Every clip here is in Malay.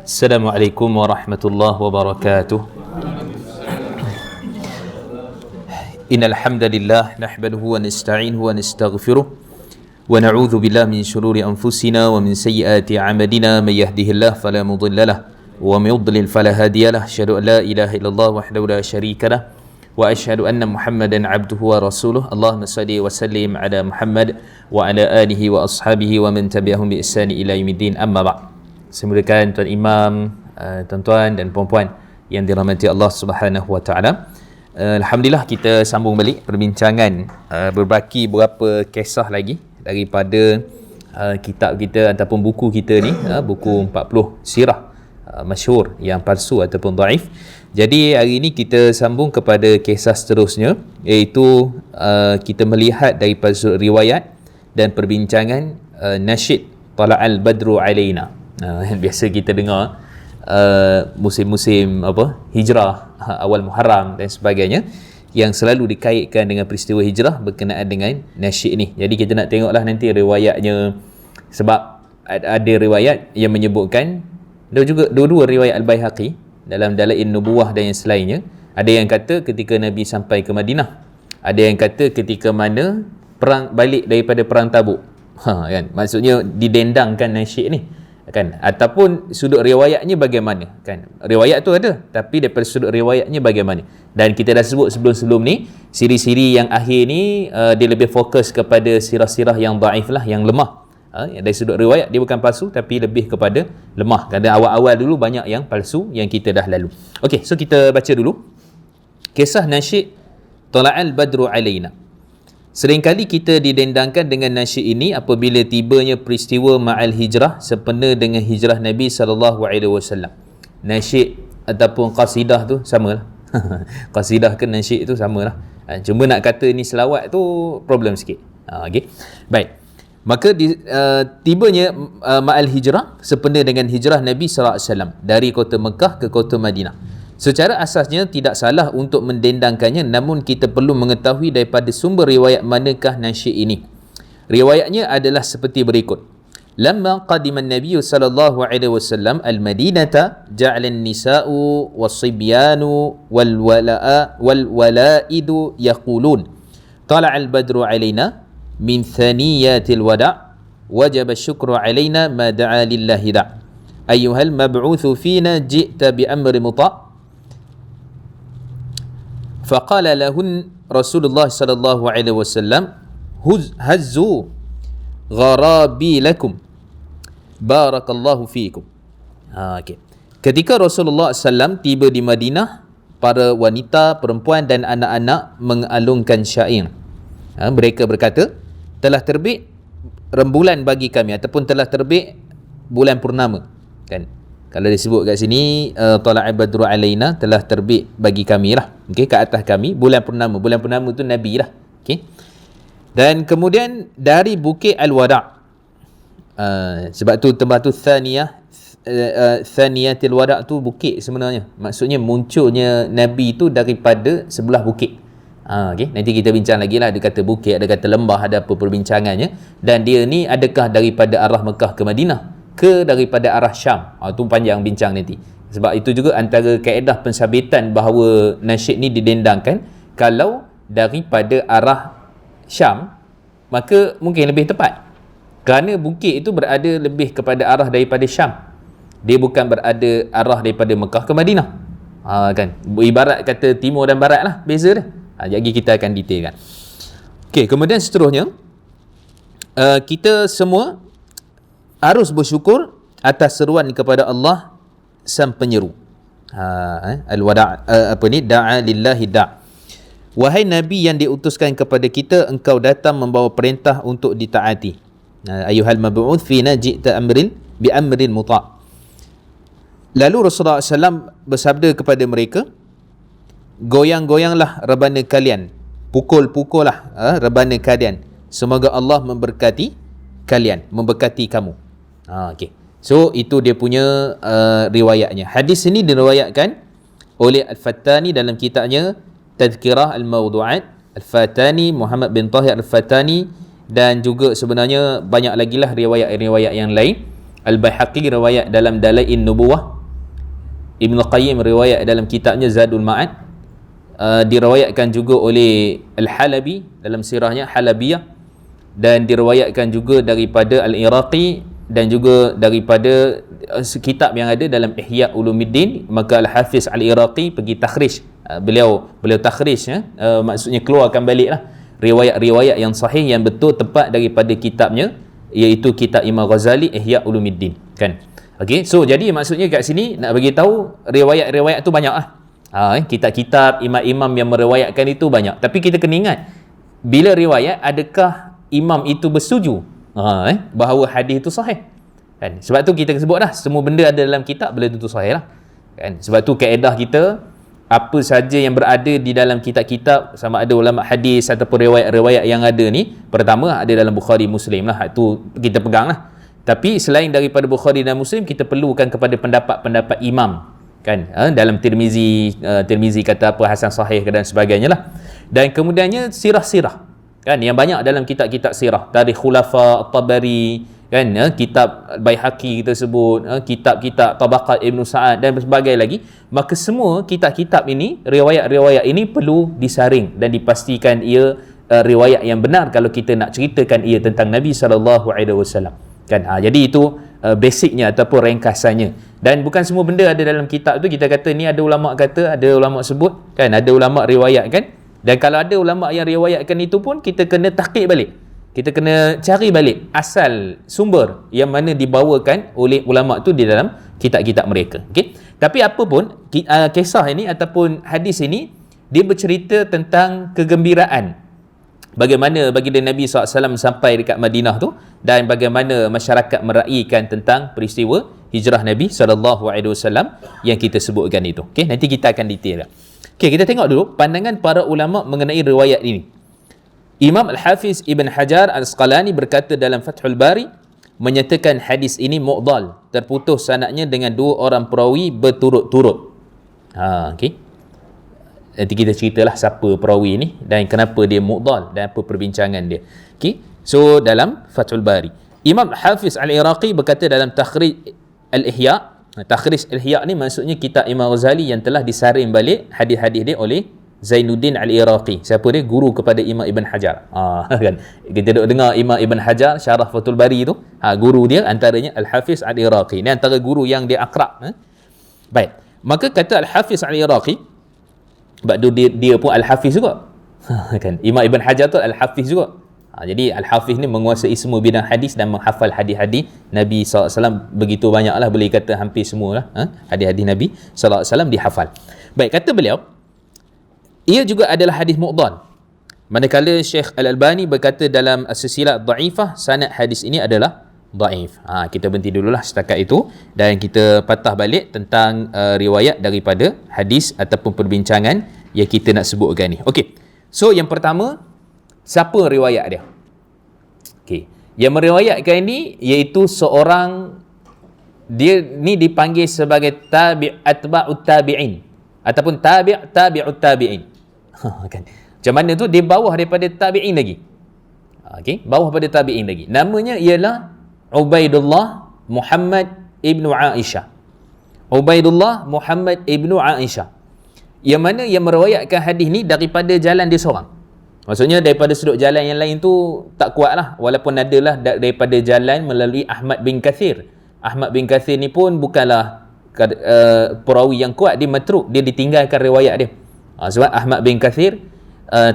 Assalamualaikum warahmatullahi wabarakatuh. Innal hamdalillah nahmaduhu wa nasta'inuhu wa nastaghfiruh wa na'udzu billahi min shururi anfusina wa min sayyiati a'malina may yahdihillahu fala mudilla lahu wa may yudlil fala hadiya lahu. Asyhadu an la ilaha illallah wahdahu la syarika lahu wa asyhadu anna Muhammadan 'abduhu wa rasuluh. Allahumma shalli wa sallim ala Muhammad wa ala alihi wa ashabihi wa man tabi'ahum bi ihsani ila yaumiddin. Amma ba'd. Saya muliakan tuan imam, tuan-tuan dan puan-puan yang dirahmati Allah Subhanahu wa taala. Alhamdulillah kita sambung balik perbincangan berbaki beberapa kisah lagi daripada kitab kita ataupun buku kita ni, buku 40 sirah masyhur yang palsu ataupun dhaif. Jadi hari ini kita sambung kepada kisah seterusnya, iaitu kita melihat daripada riwayat dan perbincangan nasyid Tala'al Badru Alaina. Biasa kita dengar musim-musim hijrah, awal Muharram dan sebagainya, yang selalu dikaitkan dengan peristiwa hijrah berkenaan dengan nasyid ni. Jadi kita nak tengoklah nanti riwayatnya, sebab ada riwayat yang menyebutkan, dan juga dua-dua riwayat Al-Baihaqi dalam Dalail Nubuwah dan yang selainnya. Ada yang kata ketika Nabi sampai ke Madinah, ada yang kata ketika mana perang balik daripada perang Tabuk, kan, maksudnya didendangkan nasyid ni, kan, ataupun sudut riwayatnya bagaimana, kan. Riwayat tu ada, tapi daripada sudut riwayatnya bagaimana. Dan kita dah sebut sebelum-sebelum ni, siri-siri yang akhir ni dia lebih fokus kepada sirah-sirah yang dhaif lah, yang lemah. Dari sudut riwayat dia bukan palsu, tapi lebih kepada lemah. Kerana awal-awal dulu banyak yang palsu yang kita dah lalu. Okey, so kita baca dulu kisah nasyid Tala'al Badru Alaina. Seringkali kita didendangkan dengan nasyid ini apabila tibanya peristiwa ma'al hijrah sempena dengan hijrah Nabi SAW. Nasyid ataupun qasidah tu samalah. Qasidah ke nasyid tu samalah. Cuma nak kata ni selawat tu problem sikit. Okey. Baik. Maka tibanya ma'al hijrah sempena dengan hijrah Nabi SAW dari kota Mekah ke kota Madinah. Secara asasnya tidak salah untuk mendendangkannya, namun kita perlu mengetahui daripada sumber riwayat manakah nasyid ini. Riwayatnya adalah seperti berikut. Lamma qadima an-nabiy sallallahu alaihi wasallam al-Madinata ja'ala an-nisa'u was-sibyanu wal-walaidu yaqulun tala'a al-badru alaina min thaniyatil wada' wajaba syukru alaina ma da'a lillahi da' ayyuhal mab'uthu fina ji'ta bi amri muta'. فقال لهن رسول الله صلى الله عليه وسلم هزوا غرابيلكم بارك الله فيكم. Okay. Ketika Rasulullah SAW tiba di Madinah, para wanita, perempuan dan anak-anak mengalungkan syair. Mereka berkata, telah terbit rembulan bagi kami, ataupun telah terbit bulan purnama, kan. Kalau disebut kat sini Tala'al Badru Alaina, telah terbit bagi kami lah, okey, ke atas kami bulan purnama. Bulan purnama tu Nabi lah, okey. Dan kemudian dari Bukit Al-Wada', sebab tu tembah tu Thaniyatil Wada' tu bukit sebenarnya. Maksudnya munculnya Nabi tu daripada sebelah bukit. Okay. Nanti kita bincang lagi lah, ada kata bukit, ada kata lembah, ada apa perbincangannya. Dan dia ni adakah daripada arah Mekah ke Madinah ke daripada arah Syam? Itu panjang bincang nanti. Sebab itu juga antara kaedah pensabitan bahawa nasyid ni didendangkan, kalau daripada arah Syam maka mungkin lebih tepat, kerana bukit itu berada lebih kepada arah daripada Syam. Dia bukan berada arah daripada Mekah ke Madinah, kan. Ibarat kata timur dan barat lah, beza dia. Jadi kita akan detailkan. Okey, kemudian seterusnya kita semua harus bersyukur atas seruan kepada Allah sang penyeru. Al-wada' da'a lillahi da'. Wahai Nabi yang diutuskan kepada kita, engkau datang membawa perintah untuk ditaati. Ayuhal mab'uth fina ji'ta bi amrin muta'. Lalu Rasulullah SAW bersabda kepada mereka, goyang-goyanglah rebana kalian, pukul-pukullah rebana kalian, semoga Allah memberkati kalian, memberkati kamu. Okay. So itu dia punya riwayatnya. Hadis ini diriwayatkan oleh Al-Fattani dalam kitabnya Tadhkirah Al-Mawdu'at. Al-Fattani, Muhammad bin Tahir Al-Fattani, dan juga sebenarnya banyak lagi lah riwayat-riwayat yang lain. Al-Baihaqi riwayat dalam Dalail Nubuwah, Ibn Qayyim riwayat dalam kitabnya Zadul Ma'ad, diriwayatkan juga oleh Al-Halabi dalam sirahnya Halabiyah, dan diriwayatkan juga daripada Al-Iraqi dan juga daripada kitab yang ada dalam Ihya Ulumuddin. Maka Al-Hafiz Al-Iraqi pergi takhrij, beliau takhrij, maksudnya keluarkan balik lah riwayat-riwayat yang sahih yang betul tepat daripada kitabnya, iaitu kitab Imam Ghazali Ihya Ulumuddin, kan. Okey, so jadi maksudnya kat sini nak bagi tahu riwayat-riwayat tu banyak lah. Kitab-kitab imam-imam yang meriwayatkan itu banyak. Tapi kita kena ingat, bila riwayat, adakah imam itu bersetuju bahawa hadis itu sahih? Kan? Sebab tu kita sebut dah, semua benda ada dalam kitab belum tentu sahih lah. Kan? Sebab tu kaedah kita, apa saja yang berada di dalam kitab-kitab, sama ada ulama hadis ataupun riwayat-riwayat yang ada ni, pertama ada dalam Bukhari, Muslim lah, itu kita pegang lah. Tapi selain daripada Bukhari dan Muslim, kita perlukan kepada pendapat-pendapat imam, kan, dalam Tirmizi kata apa, hasan sahih dan sebagainya lah. Dan kemudiannya sirah-sirah, kan, yang banyak dalam kitab-kitab sirah, Tarikh Khulafa At-Tabari, kan, kitab Baihaqi kita sebut, kitab-kitab Tabaqat Ibn Sa'ad dan sebagainya lagi. Maka semua kitab-kitab ini, riwayat-riwayat ini perlu disaring dan dipastikan ia riwayat yang benar kalau kita nak ceritakan ia tentang Nabi SAW, kan. Jadi itu basicnya ataupun ringkasannya. Dan bukan semua benda ada dalam kitab tu kita kata ni ada ulama kata, ada ulama sebut, kan, ada ulama riwayat, kan. Dan kalau ada ulama yang riwayatkan itu pun kita kena tahqiq balik, kita kena cari balik asal sumber yang mana dibawakan oleh ulama tu di dalam kitab-kitab mereka. Okey, tapi apa pun kisah ini ataupun hadis ini, dia bercerita tentang kegembiraan bagaimana baginda Nabi SAW sampai dekat Madinah tu, dan bagaimana masyarakat meraihkan tentang peristiwa hijrah Nabi SAW yang kita sebutkan itu. Okey, nanti kita akan detail. Okey, kita tengok dulu pandangan para ulama mengenai riwayat ini. Imam Al-Hafiz Ibn Hajar Al-Asqalani berkata dalam Fathul Bari, menyatakan hadis ini mu'dal, terputus sanadnya dengan dua orang perawi berturut-turut. Okey, nanti kita ceritalah siapa perawi ni dan kenapa dia mu'dal dan apa perbincangan dia. Okey, so dalam Fathul Bari, Imam Hafiz Al-Iraqi berkata dalam Takhrij Al-Ihya. Takhrij Al-Ihya ni maksudnya kitab Imam Ghazali yang telah disaring balik hadis-hadis dia oleh Zainuddin Al-Iraqi. Siapa dia? Guru kepada Imam Ibn Hajar. Kan, kita duk dengar Imam Ibn Hajar syarah Fathul Bari tu, guru dia antaranya Al-Hafiz Al-Iraqi. Ni antara guru yang dia akrab. Baik, maka kata Al-Hafiz Al-Iraqi, sebab dia pun Al-Hafiz juga. Kan, Imam Ibn Hajar tu Al-Hafiz juga. Jadi Al-Hafiz ni menguasai semua bidang hadis dan menghafal hadis-hadis Nabi SAW begitu banyaklah, boleh kata hampir semua lah, hadis-hadis Nabi SAW dihafal. Baik, kata beliau, ia juga adalah hadis mu'dal. Manakala Syekh Al-Albani berkata dalam As-Silsilah Dhaifah, sanad hadis ini adalah dhaif. Kita berhenti dululah setakat itu dan kita patah balik tentang riwayat daripada hadis ataupun perbincangan yang kita nak sebutkan ni. Okey. So yang pertama, siapa riwayat dia? Okey. Yang meriwayatkan ini iaitu seorang, dia ni dipanggil sebagai atba'ut tabi'in ataupun tabi'ut tabi'in. Kan. Macam mana tu? Dia bawah daripada tabi'in lagi. Okey, bawah pada tabi'in lagi. Namanya ialah Ubaidullah Muhammad ibnu Aisyah. Ubaidullah Muhammad ibnu Aisyah, yang mana yang meriwayatkan hadis ni daripada jalan dia seorang. Maksudnya daripada sudut jalan yang lain tu tak kuat lah, walaupun adalah daripada jalan melalui Ahmad bin Kathir. Ahmad bin Kathir ni pun bukanlah perawi yang kuat, dia matruk, dia ditinggalkan riwayat dia. Sebab Ahmad bin Kathir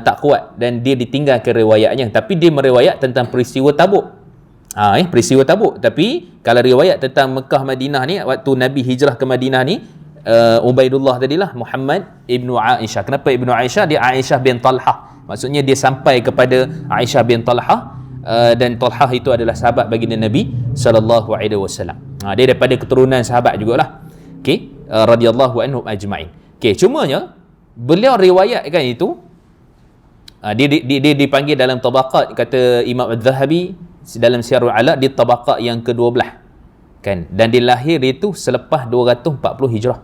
tak kuat dan dia ditinggalkan riwayatnya, tapi dia meriwayat tentang peristiwa Tabuk. Peristiwa Tabuk. Tapi kalau riwayat tentang Mekah Madinah ni, waktu Nabi hijrah ke Madinah ni, Ubaidullah tadilah Muhammad ibnu Aisyah. Kenapa ibnu Aisyah? Dia Aisyah bin Talhah. Maksudnya dia sampai kepada Aisyah bin Talhah, dan Talhah itu adalah sahabat baginda Nabi SAW. Dia daripada keturunan sahabat jugalah. Okey, radhiyallahu anhum ajma'in. Okey, cumanya beliau riwayatkan itu, dia dipanggil dalam tabaqat, kata Imam Az-Zahabi dalam Syiarul Ala, di tabaqat yang ke-12, kan, dan dia lahir itu selepas 240 Hijrah.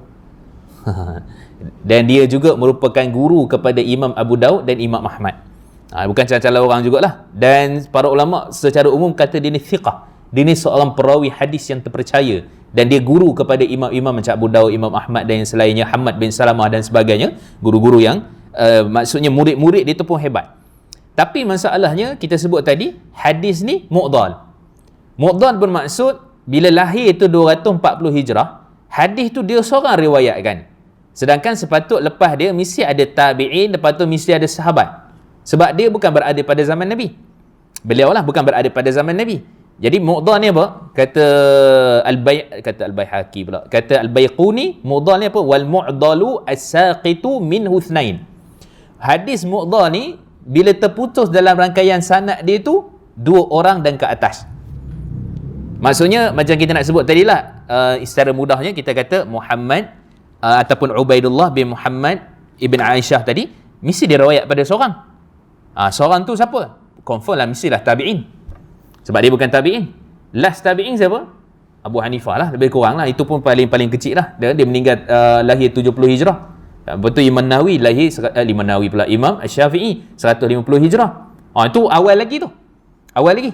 Dan dia juga merupakan guru kepada Imam Abu Daud dan Imam Ahmad. Bukan calon-calon orang jugalah. Dan para ulama secara umum kata dia ni thiqah, dia ni seorang perawi hadis yang terpercaya dan dia guru kepada imam-imam macam Abu Dawud, Imam Ahmad dan yang selainnya, Hamad bin Salamah dan sebagainya, guru-guru yang maksudnya murid-murid dia tu pun hebat. Tapi masalahnya kita sebut tadi, hadis ni mu'dal. Mu'dal bermaksud bila lahir tu 240 Hijrah, hadis tu dia seorang riwayatkan. Sedangkan sepatut lepas dia mesti ada tabi'in, lepas tu mesti ada sahabat. Sebab dia bukan berada pada zaman Nabi. Beliau lah bukan berada pada zaman Nabi. Jadi mu'dhal ni apa? Kata Al-Baihaqi pula. Kata Al-Baiquni, mu'dhal ni apa? Wal mu'dhalu as-saqitu minhu ithnain. Hadis mu'dhal ni bila terputus dalam rangkaian sanad dia tu 2 orang dan ke atas. Maksudnya macam kita nak sebut tadi lah, secara mudahnya kita kata Muhammad ataupun Ubaidullah bin Muhammad ibn Aisyah tadi mesti diriwayat pada seorang. Seorang tu siapa? Confirm lah mestilah tabi'in. Sebab dia bukan tabi'in. Last tabi'in siapa? Abu Hanifah lah, lebih kurang lah. Itu pun paling kecil lah. Dia meninggal lahir 70 Hijrah. Lepas tu Imam Nawawi lahir Imam Syafi'i 150 Hijrah. Itu awal lagi tu. Awal lagi.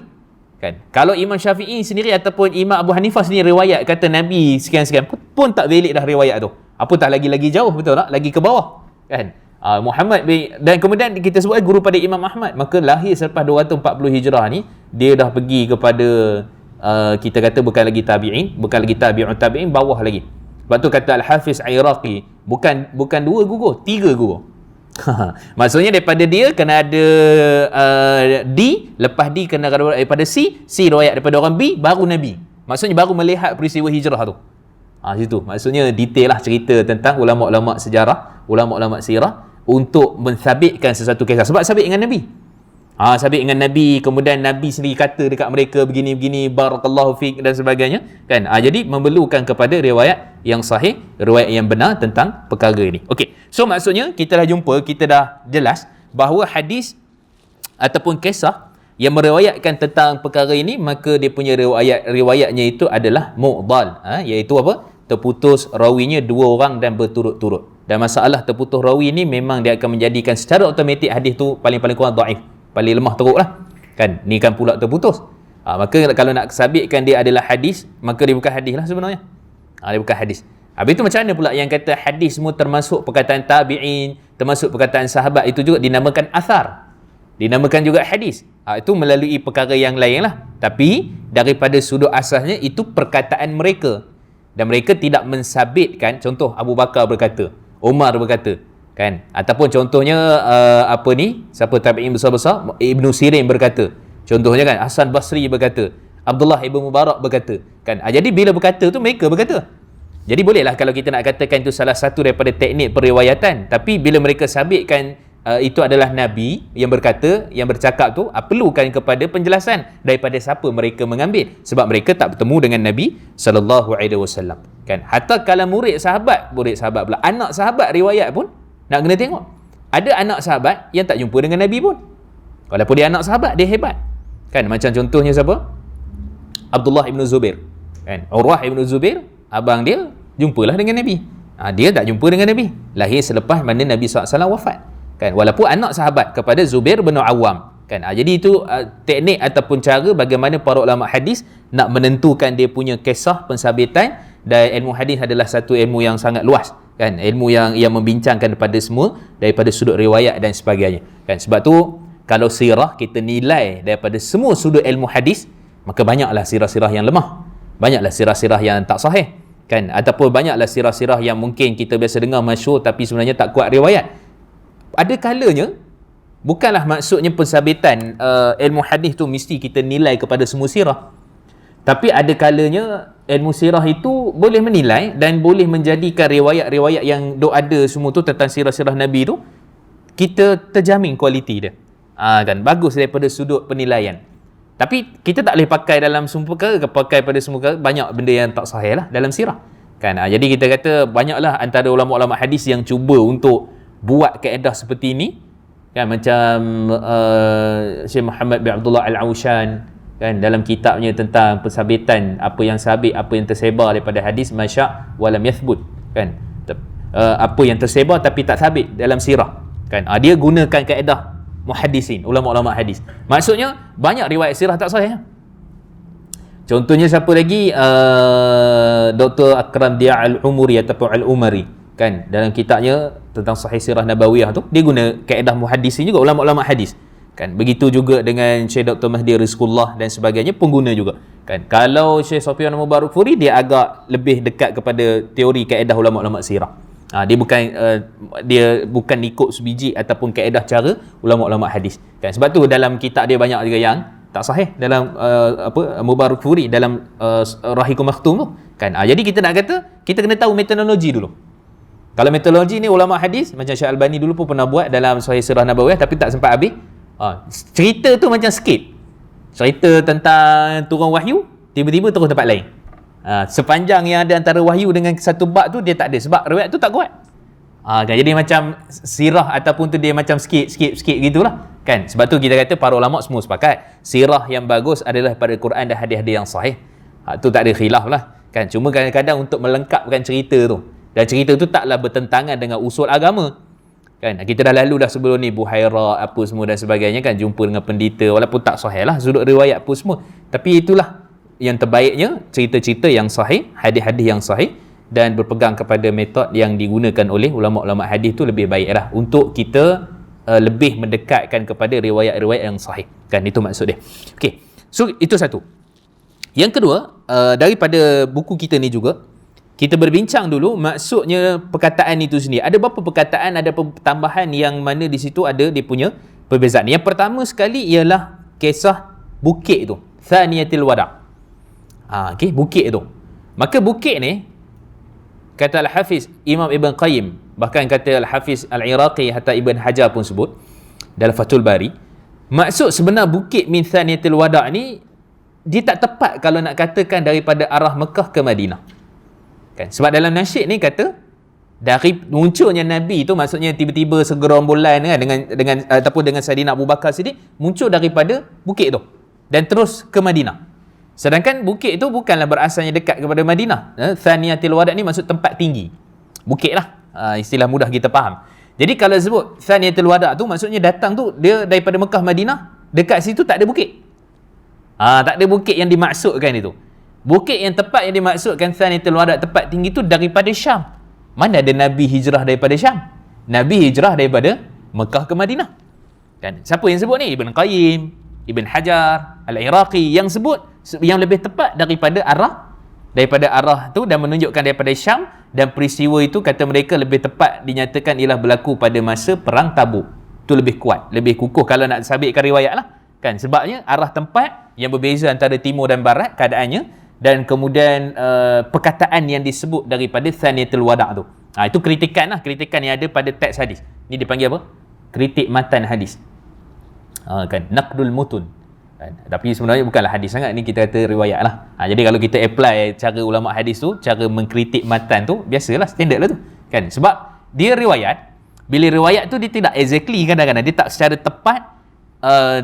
Kan? Kalau Imam Syafi'i sendiri ataupun Imam Abu Hanifah sendiri riwayat kata Nabi sekian-sekian pun tak valid dah riwayat tu. Apatah lagi jauh, betul tak? Lagi ke bawah. Kan? Muhammad dan kemudian kita sebut guru pada Imam Ahmad, maka lahir selepas 240 Hijrah ni dia dah pergi kepada kita kata bukan lagi tabi'in, bukan lagi tabi'un tabi'in, bawah lagi. Sebab tu kata Al-Hafiz Iraqi, bukan 2 guru, 3 guru. Maksudnya daripada dia kena ada D, lepas D kena daripada C riwayat daripada orang B, baru Nabi. Maksudnya baru melihat peristiwa hijrah tu. Situ maksudnya detail lah cerita tentang ulama-ulama sejarah, ulama-ulama sirah untuk mensabitkan sesuatu kisah. Sebab sabit dengan Nabi. Sabit dengan Nabi, kemudian Nabi sendiri kata dekat mereka begini-begini, barakallahu fiik dan sebagainya. Kan? Jadi memerlukan kepada riwayat yang sahih, riwayat yang benar tentang perkara ini. Okey. So maksudnya kita dah jumpa, kita dah jelas bahawa hadis ataupun kisah yang meriwayatkan tentang perkara ini, maka dia punya riwayatnya itu adalah mu'dhal, iaitu apa? Terputus rawinya 2 orang dan berturut-turut. Dan masalah terputus rawi ni memang dia akan menjadikan secara automatik hadis tu paling kurang dhaif, paling lemah teruk lah. Kan? Ni kan pula terputus. Maka kalau nak sabitkan dia adalah hadis, maka dia bukan hadis lah sebenarnya. Dia bukan hadis. Habis tu macam mana pula yang kata hadis semua termasuk perkataan tabi'in, termasuk perkataan sahabat, itu juga dinamakan athar, dinamakan juga hadis. Itu melalui perkara yang lain lah. Tapi daripada sudut asasnya itu perkataan mereka. Dan mereka tidak mensabitkan, contoh Abu Bakar berkata, Umar berkata, kan? Ataupun contohnya siapa tabi'in besar-besar, Ibnu Sirin berkata. Contohnya kan Hasan Basri berkata, Abdullah Ibn Mubarak berkata, kan? Jadi bila berkata tu mereka berkata. Jadi bolehlah kalau kita nak katakan itu salah satu daripada teknik periwayatan, tapi bila mereka sabitkan itu adalah Nabi yang berkata, yang bercakap tu, perlukan kepada penjelasan daripada siapa mereka mengambil, sebab mereka tak bertemu dengan Nabi SAW, kan? Hatta kalau murid sahabat pula, anak sahabat riwayat pun nak kena tengok. Ada anak sahabat yang tak jumpa dengan Nabi pun, walaupun dia anak sahabat, dia hebat, kan? Macam contohnya siapa? Abdullah Ibn Zubair, kan? Urwah Ibn Zubair, abang dia jumpalah dengan Nabi. Dia tak jumpa dengan Nabi, lahir selepas mana Nabi SAW wafat, kan? Walaupun anak sahabat kepada Zubair bin Awam, kan? Jadi itu teknik ataupun cara bagaimana para ulama hadis nak menentukan dia punya kisah pensabitan. Dan ilmu hadis adalah satu ilmu yang sangat luas, kan? Ilmu yang membincangkan daripada semua, daripada sudut riwayat dan sebagainya, kan? Sebab tu kalau sirah kita nilai daripada semua sudut ilmu hadis, maka banyaklah sirah-sirah yang lemah, banyaklah sirah-sirah yang tak sahih, kan? Ataupun banyaklah sirah-sirah yang mungkin kita biasa dengar masyhur tapi sebenarnya tak kuat riwayat. Ada kalanya bukanlah maksudnya pensabitan ilmu hadis tu mesti kita nilai kepada semua sirah, tapi ada kalanya ilmu sirah itu boleh menilai dan boleh menjadikan riwayat-riwayat yang ada semua tu tentang sirah-sirah Nabi tu, kita terjamin kualiti dia, kan? Bagus daripada sudut penilaian. Tapi kita tak boleh pakai dalam semua perkara, pakai pada semua perkara. Banyak benda yang tak sahih lah dalam sirah, kan? Jadi kita kata banyaklah antara ulama-ulama hadis yang cuba untuk buat kaedah seperti ini, kan? Macam Syekh Muhammad bin Abdullah Al-Aushan, kan, dalam kitabnya tentang pensabitan apa yang sabit, apa yang tersebar daripada hadis, masya' walam yathbut, kan? Apa yang tersebar tapi tak sabit dalam sirah, kan? Dia gunakan kaedah muhaddisin, ulama-ulama hadis. Maksudnya banyak riwayat sirah tak sahih. Contohnya siapa lagi? Dr. Akram Dia Al-Umuri ataupun Al-Umari, kan, dalam kitabnya tentang Sahih Sirah Nabawiyah tu, dia guna kaedah muhaddisin juga, ulama-ulama hadis, kan. Begitu juga dengan Syekh Dr. Mahdi Rizqullah dan sebagainya, pengguna juga, kan. Kalau Syekh Sofyan Mubarakfuri, dia agak lebih dekat kepada teori kaedah ulama-ulama sirah. Dia bukan ikut sebiji ataupun kaedah cara ulama-ulama hadis, kan. Sebab tu dalam kitab dia banyak juga yang tak sahih dalam Mubarakfuri dalam Rahiqul Makhtum tu, kan. Jadi kita nak kata, kita kena tahu metodologi dulu. Kalau metodologi ni ulama hadis macam Syekh Albani dulu pun pernah buat dalam Sahih Sirah Nabawiyah, tapi tak sempat habis. Cerita tu macam sikit, cerita tentang turun wahyu, tiba-tiba terus tempat lain. Sepanjang yang ada antara wahyu dengan satu bab tu, dia tak ada, sebab riwayat tu tak kuat. Kan, jadi macam sirah ataupun tu dia macam sikit gitulah, kan. Sebab tu kita kata para ulama semua sepakat sirah yang bagus adalah pada Quran dan hadis-hadis yang sahih. Tu tak ada khilaf lah, kan. Cuma kadang-kadang untuk melengkapkan cerita tu, dan cerita tu taklah bertentangan dengan usul agama, kan. Kita dah lalu dah sebelum ni Buhairah apa semua dan sebagainya, kan, jumpa dengan pendeta, walaupun tak sahih lah sudut riwayat apa semua, tapi itulah yang terbaiknya, cerita-cerita yang sahih, hadis-hadis yang sahih, dan berpegang kepada metod yang digunakan oleh ulama-ulama hadis tu lebih baiklah untuk kita lebih mendekatkan kepada riwayat-riwayat yang sahih, kan. Itu maksud dia. Okey, so itu satu. Yang kedua, daripada buku kita ni juga kita berbincang dulu maksudnya perkataan itu sendiri. Ada berapa perkataan, ada tambahan yang mana di situ ada dia punya perbezaan. Yang pertama sekali ialah kisah bukit tu, Thaniyatil Wada'. Okey, bukit tu. Maka bukit ni, kata Al-Hafiz Imam Ibn Qayyim, bahkan kata Al-Hafiz Al-Iraqi, hatta Ibn Hajar pun sebut dalam Fathul Bari, maksud sebenar bukit min Thaniyatil Wada' ni, dia tak tepat kalau nak katakan daripada arah Mekah ke Madinah, kan. Sebab dalam nasyid ni kata dari munculnya Nabi tu, maksudnya tiba-tiba segerombolan, kan, dengan ataupun dengan Saidina Abu Bakar Siddiq muncul daripada bukit tu dan terus ke Madinah. Sedangkan bukit itu bukanlah berasalnya dekat kepada Madinah. Thaniyatil Wada' ni maksud tempat tinggi, bukit lah, istilah mudah kita faham. Jadi kalau sebut Thaniyatil Wada' tu, maksudnya datang tu dia daripada Mekah Madinah, dekat situ tak ada bukit. Tak ada bukit yang dimaksudkan itu. Bukit yang tepat yang dimaksudkan Thaniyatil Wada', tempat tinggi itu daripada Syam. Mana ada Nabi hijrah daripada Syam? Nabi hijrah daripada Mekah ke Madinah, kan. Siapa yang sebut ni? Ibn Qayyim, Ibn Hajar, Al-Iraqi yang sebut yang lebih tepat daripada arah tu, dan menunjukkan daripada Syam, dan peristiwa itu kata mereka lebih tepat dinyatakan ialah berlaku pada masa perang Tabuk. Itu lebih kuat, lebih kukuh kalau nak sabitkan riwayat lah, kan. Sebabnya arah tempat yang berbeza antara timur dan barat keadaannya, dan kemudian perkataan yang disebut daripada Thaniyatul Wada' tu. Itu kritikan lah, kritikan yang ada pada teks hadis. Ni dipanggil apa? Kritik matan hadis, kan, naqdul mutun. Tapi sebenarnya bukanlah hadis sangat, ni kita kata riwayat lah. Jadi kalau kita apply cara ulama hadis tu, cara mengkritik matan tu, biasalah, standard lah tu, kan. Sebab dia riwayat, bila riwayat tu dia tidak exactly, kadang-kadang dia tak secara tepat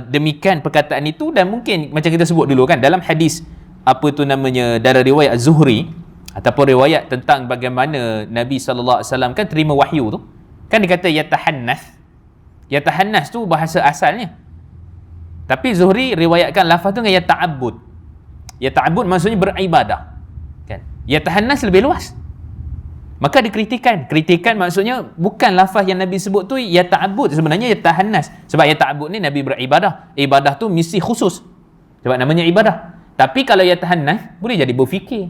demikian perkataan itu, dan mungkin macam kita sebut dulu, kan, dalam hadis apa tu namanya, dalam riwayat Zuhri ataupun riwayat tentang bagaimana Nabi SAW kan terima wahyu tu, kan dia kata yatahannas tu bahasa asalnya, tapi Zuhri riwayatkan lafaz tu dengan yata'abbud. Yata'abbud maksudnya beribadah, kan. Yatahannas lebih luas. Maka dikritikan. Kritikan maksudnya bukan lafaz yang Nabi sebut tu yata'abbud, sebenarnya yatahannas. Sebab yata'abbud ni Nabi beribadah. Ibadah tu misi khusus, sebab namanya ibadah. Tapi kalau yatahannas boleh jadi berfikir,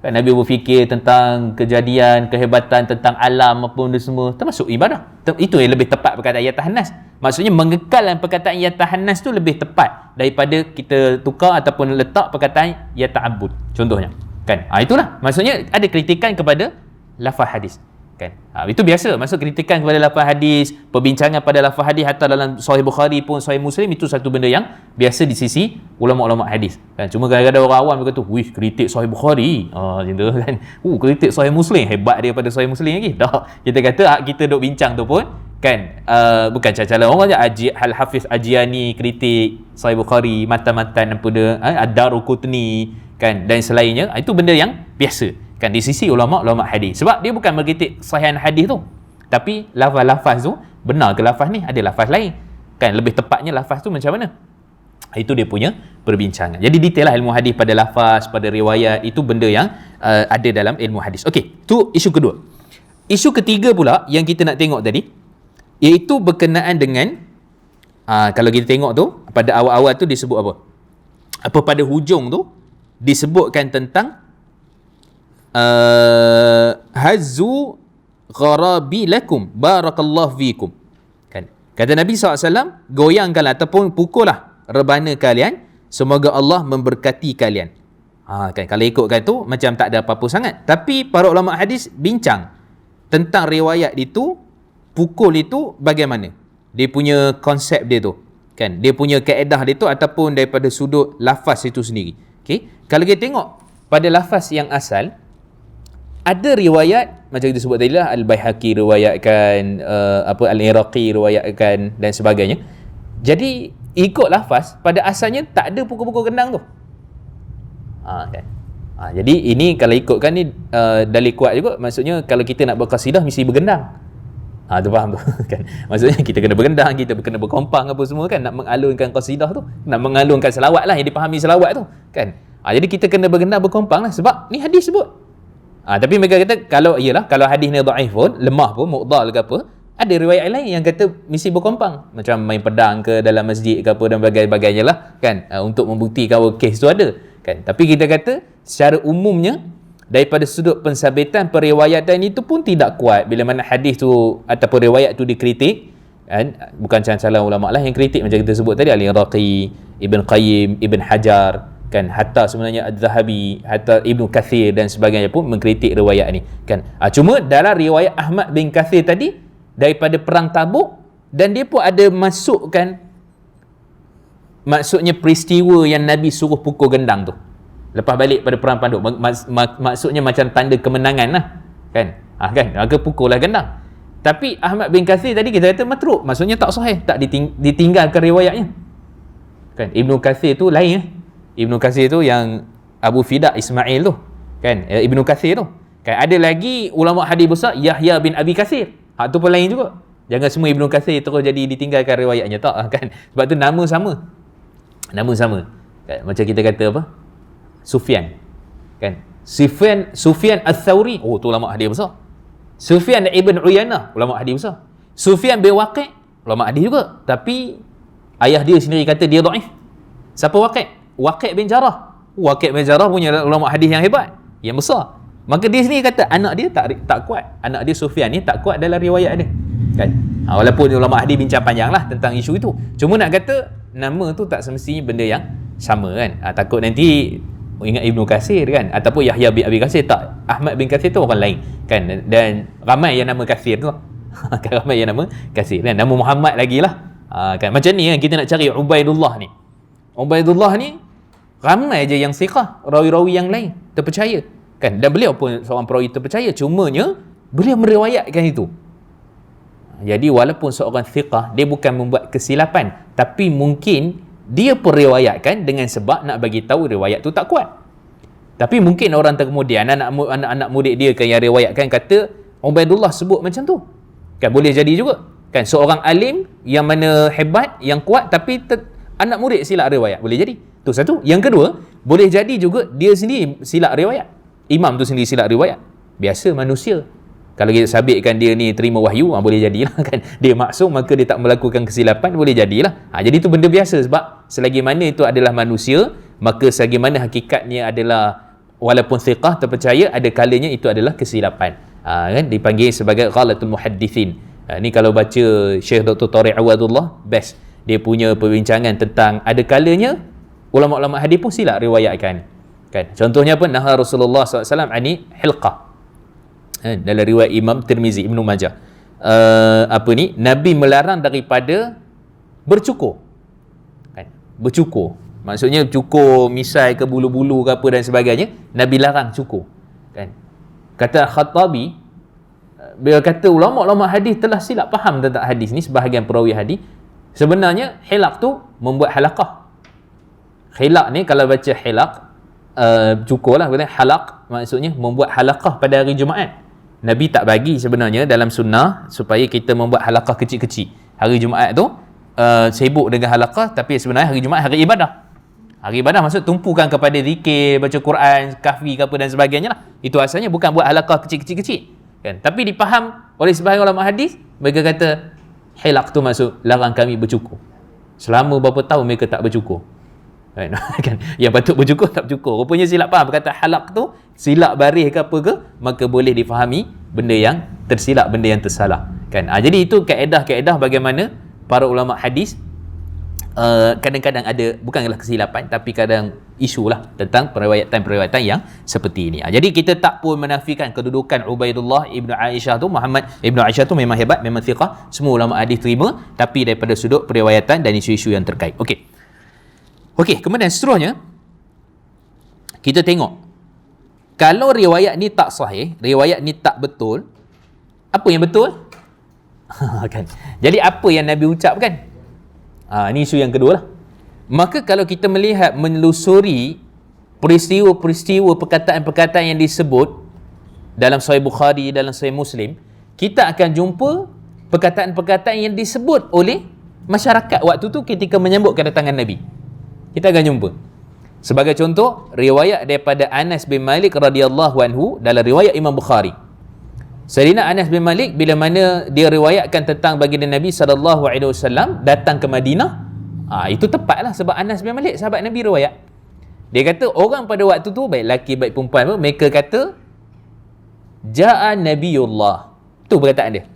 kan. Nabi berfikir tentang kejadian, kehebatan, tentang alam apa benda semua, termasuk ibadah. Itu yang lebih tepat perkataan yatahannas. Maksudnya mengekalkan perkataan yatahannas tu lebih tepat daripada kita tukar ataupun letak perkataan yata'abbud contohnya, kan. Itulah maksudnya ada kritikan kepada lafaz hadis, kan. Itu biasa, maksud kritikan kepada lafaz hadis, perbincangan pada lafaz hadis, hatta dalam Sahih Bukhari pun Sahih Muslim, itu satu benda yang biasa di sisi ulama-ulama hadis, kan. Cuma kadang-kadang orang awam berkata, wih, kritik Sahih Bukhari, macam tu, kan. Kritik Sahih Muslim, hebat daripada Sahih Muslim lagi. Kita kata kita duk bincang tu pun, kan, bukan cacalan orang je. Al-Hafiz Ajiani kritik Sahih Bukhari, matan-matan apa dia, Ad-Daruqutni, kan, dan selainnya. Itu benda yang biasa, kan, di sisi ulama-ulama hadis. Sebab dia bukan berkritik sahihan hadis tu, tapi lafaz-lafaz tu, benar ke lafaz ni? Ada lafaz lain, kan, lebih tepatnya lafaz tu macam mana? Itu dia punya perbincangan. Jadi detail lah ilmu hadis pada lafaz, pada riwayat, itu benda yang ada dalam ilmu hadis. Okey, tu isu kedua. Isu ketiga pula yang kita nak tengok tadi, iaitu berkenaan dengan kalau kita tengok tu pada awal-awal tu disebut apa? Pada hujung tu disebutkan tentang hazzu gharabilakum barakallahu fikum. Kan? Kata Nabi SAW, goyangkanlah ataupun pukullah rebana kalian, semoga Allah memberkati kalian. Kan, kalau ikutkan tu macam tak ada apa-apa sangat. Tapi para ulama hadis bincang tentang riwayat itu, pukul itu bagaimana, dia punya konsep dia tu, kan, dia punya kaedah dia tu, ataupun daripada sudut lafaz itu sendiri. Okay? Kalau kita tengok pada lafaz yang asal, ada riwayat macam kita sebut tadi lah, Al-Baihaqi riwayatkan, Al-Iraqi riwayatkan dan sebagainya. Jadi ikut lafaz, pada asalnya tak ada pukul-pukul gendang tu. Kan? Jadi ini kalau ikutkan ni dalil kuat juga. Maksudnya kalau kita nak berqasidah mesti bergendang. Tu faham tu kan. Maksudnya kita kena bergendang, kita kena berkompang apa semua kan, nak mengalunkan qasidah tu, nak mengalunkan selawat lah, yang dipahami selawat tu kan. Jadi kita kena bergendang, berkompang lah, sebab ni hadis sebut. Tapi mereka kata kalau hadis ni dhaif pun, lemah pun, mu'dhal ke apa, ada riwayat lain yang kata mesti berkompang, macam main pedang ke dalam masjid ke apa dan sebagainya lah kan, untuk membuktikan kes tu ada kan. Tapi kita kata secara umumnya daripada sudut pensabitan periwayatan itu pun tidak kuat bila mana hadis tu ataupun riwayat tu dikritik kan. Bukan salah ulama lah yang kritik, macam kita sebut tadi, Al-Iraqi, Ibn Qayyim, Ibn Hajar kan, hatta sebenarnya Az-Zahabi, hatta Ibn Kathir dan sebagainya pun mengkritik riwayat ni kan. Cuma dalam riwayat Ahmad bin Kathir tadi daripada perang Tabuk, dan dia pun ada masukkan maksudnya peristiwa yang Nabi suruh pukul gendang tu lepas balik pada perang Tabuk, maksudnya macam tanda kemenangan lah kan. Kan, maka pukul lah gendang. Tapi Ahmad bin Kathir tadi kita kata matruk, maksudnya tak sahih, tak ditinggalkan riwayatnya kan. Ibnu Kathir tu lain Ibnu Kathir tu yang Abu Fida Ismail tu kan, Ibnu Kathir tu kan. Ada lagi ulama hadis besar Yahya bin Abi Kathir, tu pun lain juga. Jangan semua Ibnu Kathir terus jadi ditinggalkan riwayatnya, tak kan. Sebab tu nama sama kan. Macam kita kata apa, Sufyan kan, Sufyan Ats-Tsauri, tu ulama hadis besar. Sufyan ibn Uyainah, ulama hadis besar. Sufyan bin Waqi', ulama hadis juga, tapi ayah dia sendiri kata dia dhaif. Siapa Waqi'? Waqi' bin Jarrah. Waqi' bin Jarrah punya ulama hadis yang hebat, yang besar. Maka dia sendiri kata anak dia tak kuat. Anak dia Sufyan ni tak kuat dalam riwayat dia kan. Walaupun ulama hadis bincang panjang lah tentang isu itu. Cuma nak kata nama tu tak semestinya benda yang sama kan. Takut nanti ingat Ibnu Katsir kan, ataupun Yahya bin Abi Katsir. Tak, Ahmad bin Katsir tu orang lain kan. Dan ramai yang nama Katsir tu kan, ramai yang nama Katsir kan. Nama Muhammad lagi lah kan. Macam ni kan, kita nak cari Ubaidullah ni. Ubaidullah ni ramai je yang siqah, rawi-rawi yang lain terpercaya kan. Dan beliau pun seorang perawi terpercaya, cumanya beliau meriwayatkan itu. Jadi walaupun seorang thiqah, dia bukan membuat kesilapan, tapi mungkin dia pun riwayatkan dengan sebab nak bagi tahu riwayat tu tak kuat. Tapi mungkin orang kemudian anak-anak murid dia kan yang riwayatkan kata Ubaidullah sebut macam tu kan, boleh jadi juga kan. Seorang alim yang mana hebat, yang kuat, tapi anak murid silap riwayat, boleh jadi. Tu satu. Yang kedua, boleh jadi juga dia sendiri silap riwayat, imam tu sendiri silap riwayat. Biasa manusia, kalau kita sabitkan dia ni terima wahyu, boleh jadilah kan. Dia maksum, maka dia tak melakukan kesilapan, boleh jadilah. Jadi itu benda biasa, sebab selagi mana itu adalah manusia, maka selagi mana hakikatnya adalah walaupun thiqah, terpercaya, ada kalanya itu adalah kesilapan. Kan dipanggil sebagai ghalatul muhaddithin. Ni kalau baca Syekh Dr. Tariq Awadullah, best. Dia punya perbincangan tentang ada kalanya ulama-ulama hadis pun silap riwayatkan kan. Contohnya apa? Naha Rasulullah SAW ani hilqah dalam riwayat Imam Tirmizi, Ibnu Majah. Nabi melarang daripada bercukur kan. Bercukur maksudnya cukur misai ke bulu-bulu ke apa dan sebagainya, Nabi larang cukur kan. Kata Khattabi, beliau kata ulama-ulama hadis telah silap faham tentang hadis ni, sebahagian perawi hadis. Sebenarnya hilaq tu membuat halaqah. Hilaq ni kalau baca hilaq, cukur lah, halaq maksudnya membuat halaqah pada hari Jumaat. Nabi tak bagi sebenarnya dalam sunnah supaya kita membuat halaqah kecil-kecil. Hari Jumaat tu sibuk dengan halaqah, tapi sebenarnya hari Jumaat hari ibadah. Ibadah maksud tumpukan kepada zikir, baca Quran, kahfi ke apa dan sebagainya lah. Itu asalnya bukan buat halaqah kecil-kecil kan. Tapi dipaham oleh sebahagian ulama hadis, mereka kata hilaq tu maksud larang kami bercukur. Selama berapa tahun mereka tak bercukur. Kan? Yang patut bercukur tak bercukur. Rupanya silap faham. Berkata halaq tu silap baris ke apa ke, maka boleh difahami benda yang tersilap, benda yang tersalah kan. Jadi itu kaedah-kaedah bagaimana para ulama hadis kadang-kadang ada, bukanlah kesilapan, tapi kadang isu lah tentang periwayatan yang seperti ini. Jadi kita tak pun menafikan kedudukan Ubaidullah Ibnu Aisyah tu, Muhammad Ibnu Aisyah tu memang hebat, memang thiqah, semua ulama hadis terima, tapi daripada sudut periwayatan dan isu-isu yang terkait. Okey, kemudian seterusnya kita tengok, kalau riwayat ni tak sahih, riwayat ni tak betul, apa yang betul? Kan? Jadi apa yang Nabi ucapkan? Ini isu yang kedua lah. Maka kalau kita melihat, menelusuri peristiwa-peristiwa, perkataan-perkataan yang disebut dalam Sahih Bukhari, dalam Sahih Muslim, kita akan jumpa perkataan-perkataan yang disebut oleh masyarakat waktu tu ketika menyambut kedatangan Nabi. Kita akan jumpa. Sebagai contoh, riwayat daripada Anas bin Malik radhiyallahu anhu dalam riwayat Imam Bukhari. Sayyidina Anas bin Malik bila mana dia riwayatkan tentang baginda Nabi SAW datang ke Madinah, itu tepatlah sebab Anas bin Malik sahabat Nabi riwayat. Dia kata orang pada waktu tu, baik lelaki baik perempuan pun, mereka kata Ja'a Nabiullah. Tu perkataan dia.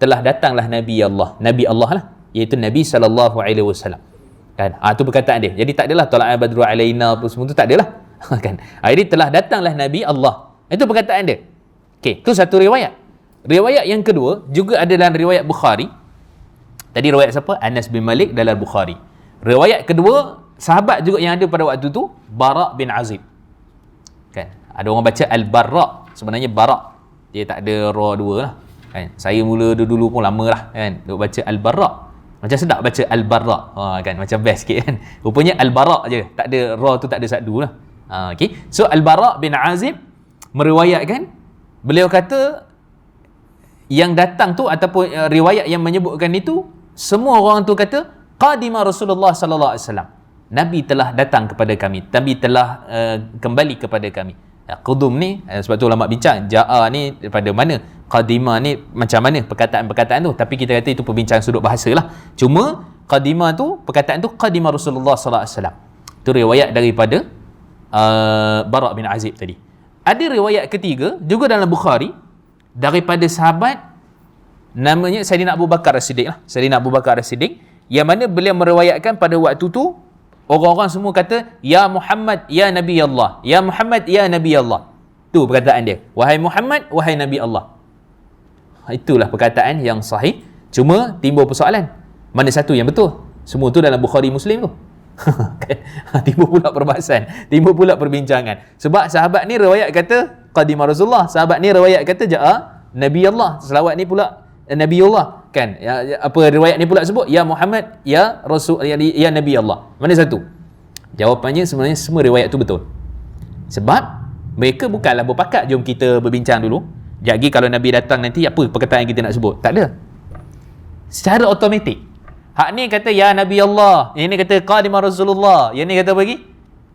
Telah datanglah Nabi Allah. Nabi Allah lah, iaitu Nabi SAW. Kan? Tu perkataan dia. Jadi tak adalah Tala'a Badru Alaina apa semua tu, tak adalah. Kan? Jadi telah datanglah Nabi Allah. Itu perkataan dia. Okey, itu satu riwayat. Riwayat yang kedua juga ada dalam riwayat Bukhari. Tadi riwayat siapa? Anas bin Malik dalam Bukhari. Riwayat kedua, sahabat juga yang ada pada waktu tu, Bara' bin Azib. Kan? Ada orang baca Al-Bara', sebenarnya Bara'. Dia tak ada ra dua lah. Kan? Saya mula dulu pun lama lah kan, duk baca Al-Bara'. Macam sedap baca Al-Bara'. Kan? Macam best sikit kan. Rupanya Al-Bara' je, tak ada ra tu, tak ada sadu lah. Okay. So Al-Bara' bin Azib meriwayatkan, beliau kata yang datang tu ataupun riwayat yang menyebutkan itu, semua orang tu kata qadima Rasulullah sallallahu alaihi wasallam. Nabi telah datang kepada kami. Nabi telah kembali kepada kami. Qudum ni sebab tu ulama bincang ja'a ni daripada mana, qadima ni macam mana perkataan-perkataan tu, tapi kita kata itu perbincangan sudut bahasa lah. Cuma qadima tu, perkataan tu qadima Rasulullah sallallahu alaihi wasallam. Itu riwayat daripada Bara' bin Azib tadi. Ada riwayat ketiga juga dalam Bukhari daripada sahabat namanya Sayyidina Abu Bakar As-Siddiq lah. Sayyidina Abu Bakar As-Siddiq, yang mana beliau meriwayatkan pada waktu tu orang-orang semua kata ya Muhammad ya Nabi Allah, ya Muhammad ya Nabi Allah. Tu perkataan dia, wahai Muhammad, wahai Nabi Allah. Itulah perkataan yang sahih. Cuma timbul persoalan, mana satu yang betul? Semua tu dalam Bukhari Muslim tu. Timbul pula perbahasan, timbul pula perbincangan. Sebab sahabat ni riwayat kata qadima Rasulullah, sahabat ni riwayat kata ja'a Nabi Allah, selawat ni pula Nabi Allah kan. Apa riwayat ni pula sebut ya Muhammad ya Rasul ya Nabi Allah. Mana satu? Jawapannya sebenarnya semua riwayat tu betul. Sebab mereka bukanlah berpakat jom kita berbincang dulu, jadi kalau Nabi datang nanti apa perkataan yang kita nak sebut. Tak ada. Secara automatik, hak ni kata ya Nabi Allah, yang ni kata qadima Rasulullah, yang ni kata bagi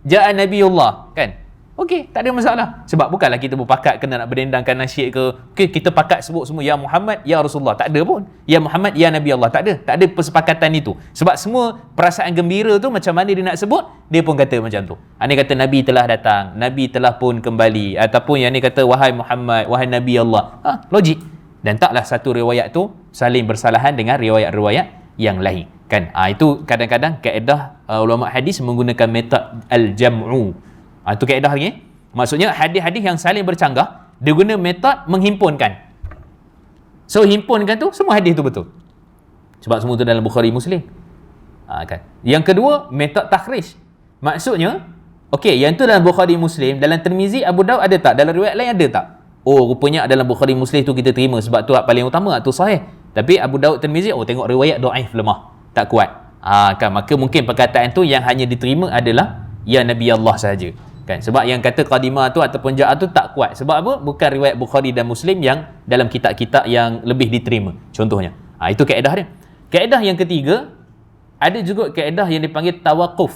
ja'a Nabiullah kan. Okey, tak ada masalah. Sebab bukanlah kita berpakat kena nak berdendangkan nasyid ke. Okey, kita pakat sebut semua ya Muhammad ya Rasulullah. Tak ada pun. Ya Muhammad ya Nabi Allah. Tak ada. Tak ada persepakatan itu. Sebab semua perasaan gembira tu macam mana dia nak sebut, dia pun kata macam tu. Ini kata Nabi telah datang, Nabi telah pun kembali, ataupun yang ni kata wahai Muhammad, wahai Nabi Allah. Logik. Dan taklah satu riwayat tu saling bersalahan dengan riwayat-riwayat yang lain kan. Itu kadang-kadang kaedah ulama hadis menggunakan metod al-jam'u. Itu kaedah lagi. Maksudnya hadis-hadis yang saling bercanggah, dia guna metod menghimpunkan. So himpunkan tu semua hadis tu betul. Sebab semua tu dalam Bukhari Muslim. Kan. Yang kedua, metod takhrij. Maksudnya, okey, yang tu dalam Bukhari Muslim, dalam Tirmizi, Abu Daud ada tak? Dalam riwayat lain ada tak? Oh, rupanya dalam Bukhari Muslim tu kita terima sebab tu hak paling utama, tu sahih. Tapi Abu Daud, Tirmizi, tengok riwayat dhaif, lemah, tak kuat. Kan, maka mungkin perkataan tu yang hanya diterima adalah ya Nabi Allah sahaja. Kan, sebab yang kata qadimah tu ataupun ja'a tu tak kuat. Sebab apa? Bukan riwayat Bukhari dan Muslim yang dalam kitab-kitab yang lebih diterima. Contohnya. Itu kaedah dia. Kaedah yang ketiga, ada juga kaedah yang dipanggil tawaquf.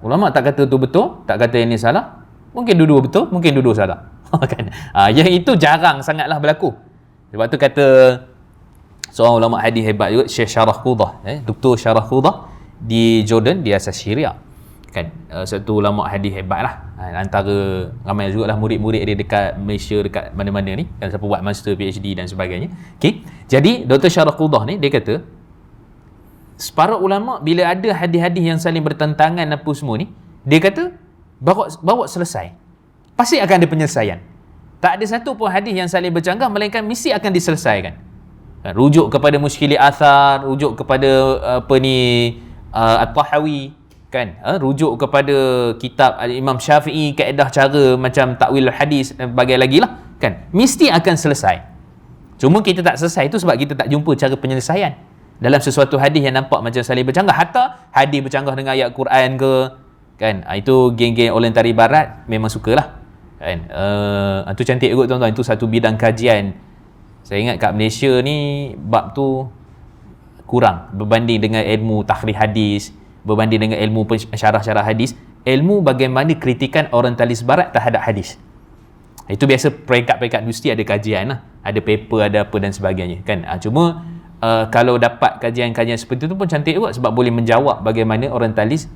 Ulama tak kata tu betul, tak kata ini salah. Mungkin dua-dua betul, mungkin dua-dua salah. Kan? Yang itu jarang sangatlah berlaku. Sebab tu kata seorang ulama hadis hebat juga, Syekh Syarah Qudah, Dr. Syarah Qudah di Jordan, di asas Syariah. Kan? Satu ulama hadis hebat lah. Antara ramai juga lah murid-murid dia dekat Malaysia, dekat mana-mana ni. Kan siapa buat master, PhD dan sebagainya. Okay? Jadi Dr. Syarah Qudah ni, dia kata separuh ulama bila ada hadis-hadis yang saling bertentangan apa semua ni, dia kata bawa selesai, pasti akan ada penyelesaian. Tak ada satu pun hadis yang saling bercanggah, melainkan mesti akan diselesaikan. Rujuk kepada muskili athar, rujuk kepada At-Tahawi, kan, rujuk kepada kitab Imam Syafi'i, kaedah cara macam takwil hadis dan bagai lagi lah, kan, mesti akan selesai. Cuma kita tak selesai tu sebab kita tak jumpa cara penyelesaian dalam sesuatu hadis yang nampak macam saling bercanggah. Hatta hadis bercanggah dengan ayat Quran ke, kan, itu geng-geng orientalis barat memang sukalah, kan. Itu cantik kot tuan-tuan, itu satu bidang kajian. Saya ingat kat Malaysia ni bab tu kurang berbanding dengan ilmu takhrij hadis, berbanding dengan ilmu syarah-syarah hadis, ilmu bagaimana kritikan orientalis barat terhadap hadis. Itu biasa peringkat-peringkat universiti ada kajian lah, ada paper, ada apa dan sebagainya, kan. Cuma kalau dapat kajian-kajian seperti itu pun cantik juga, sebab boleh menjawab bagaimana orientalis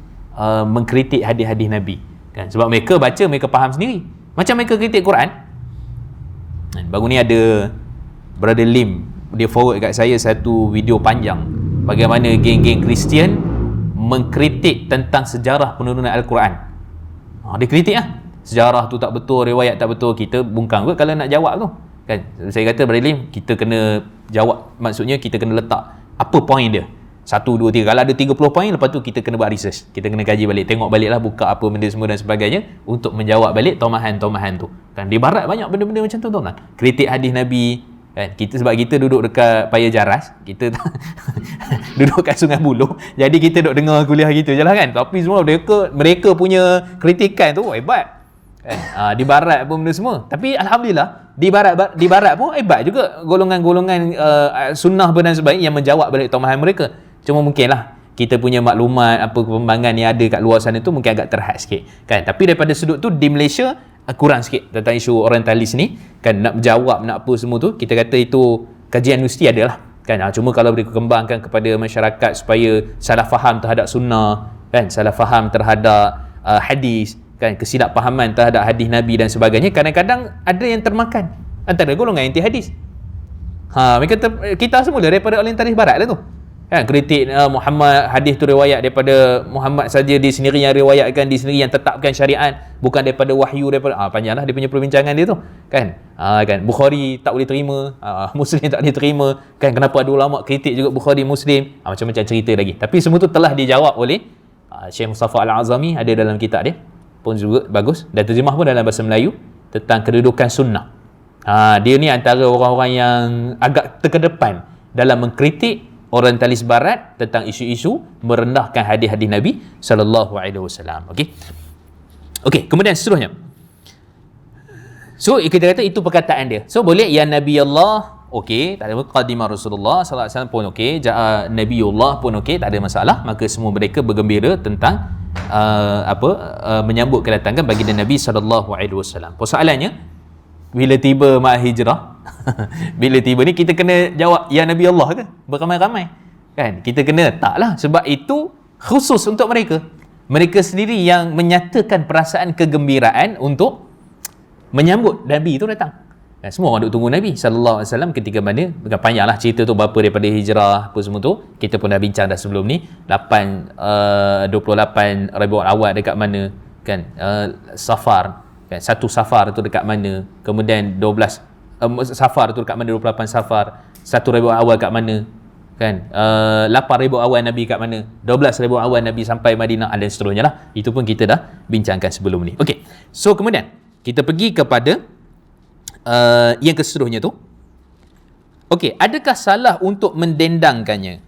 mengkritik hadis-hadis Nabi, kan. Sebab mereka baca, mereka faham sendiri. Macam mereka kritik Quran. Baru ni ada Brother Lim, dia forward kat saya satu video panjang bagaimana geng-geng Kristian mengkritik tentang sejarah penurunan Al-Quran. Dia kritik lah, sejarah tu tak betul, riwayat tak betul. Kita bungkang kot kalau nak jawab tu, kan. Saya kata Brother Lim, kita kena jawab, maksudnya kita kena letak apa poin dia, 1, 2, 3. Kalau ada 30 poin, lepas tu kita kena buat research, kita kena kaji balik, tengok balik lah, buka apa benda semua dan sebagainya untuk menjawab balik tomahan-tomahan tu, kan. Di barat banyak benda-benda macam tu, tuan-tuan. Kritik hadis Nabi, kan. Kita sebab kita duduk dekat Paya Jaras, kita duduk kat Sungai Buloh, jadi kita duduk dengar kuliah gitu je lah, kan. Tapi semua mereka punya kritikan tu hebat, kan. Di barat pun benda semua. Tapi Alhamdulillah di barat pun hebat juga golongan-golongan sunnah dan sebagainya yang menjawab balik tomahan mereka. Cuma mungkinlah kita punya maklumat, apa perkembangan yang ada kat luar sana tu mungkin agak terhad sikit, kan. Tapi daripada sudut tu di Malaysia kurang sikit tentang isu orientalis ni, kan. Nak menjawab, nak apa semua tu, kita kata itu kajian universiti adalah, kan. Cuma kalau boleh dikembangkan kepada masyarakat supaya salah faham terhadap sunnah, kan, salah faham terhadap hadis, kan, kesilapfahaman terhadap hadis Nabi dan sebagainya, kadang-kadang ada yang termakan antara golongan anti hadis. Mereka kita semula daripada orientalis barat lah tu, kan. Kritik Muhammad, hadis tu riwayat daripada Muhammad saja, dia sendiri yang riwayatkan, dia sendiri yang tetapkan syariat, bukan daripada wahyu, daripada panjanglah dia punya perbincangan dia tu, kan. Kan Bukhari tak boleh terima, Muslim tak boleh terima, kan. Kenapa ada ulama kritik juga Bukhari, Muslim, macam-macam cerita lagi. Tapi semua tu telah dijawab oleh Syekh Mustafa Al-Azami, ada dalam kitab dia pun juga bagus, dan terjemah pun dalam bahasa Melayu tentang kedudukan sunnah. Dia ni antara orang-orang yang agak terkedepan dalam mengkritik orientalis barat tentang isu-isu merendahkan hadis-hadis Nabi sallallahu alaihi wasallam. Okey, kemudian seterusnya. So kita kata itu perkataan dia. So boleh ya Nabi Allah, okey, tak ada qadimah Rasulullah sallallahu alaihi wasallam pun okey, Nabiullah pun okey, tak ada masalah. Maka semua mereka bergembira tentang menyambut kedatangan baginda Nabi sallallahu alaihi wasallam. Persoalannya bila tiba ma'al hijrah bila tiba ni kita kena jawab ya Nabi Allah ke beramai-ramai, kan. Kita kena taklah, sebab itu khusus untuk mereka sendiri yang menyatakan perasaan kegembiraan untuk menyambut Nabi itu datang. Semua orang duk tunggu Nabi sallallahu alaihi wasallam ketika mana, bukan panjanglah cerita tu berapa daripada hijrah apa semua tu, kita pun dah bincang dah sebelum ni. 28 Rabiul Awal dekat mana, kan. Safar, kan, 1 Safar tu dekat mana, kemudian 12 Safar tu dekat mana, 28 Safar, 1 Rabiul Awal kat mana, kan. 8 Rabiul Awal Nabi kat mana, 12 Rabiul Awal Nabi sampai Madinah, dan seterusnya lah. Itu pun kita dah bincangkan sebelum ni. Okey, so kemudian kita pergi kepada yang keseterusnya tu. Okey, adakah salah untuk mendendangkannya?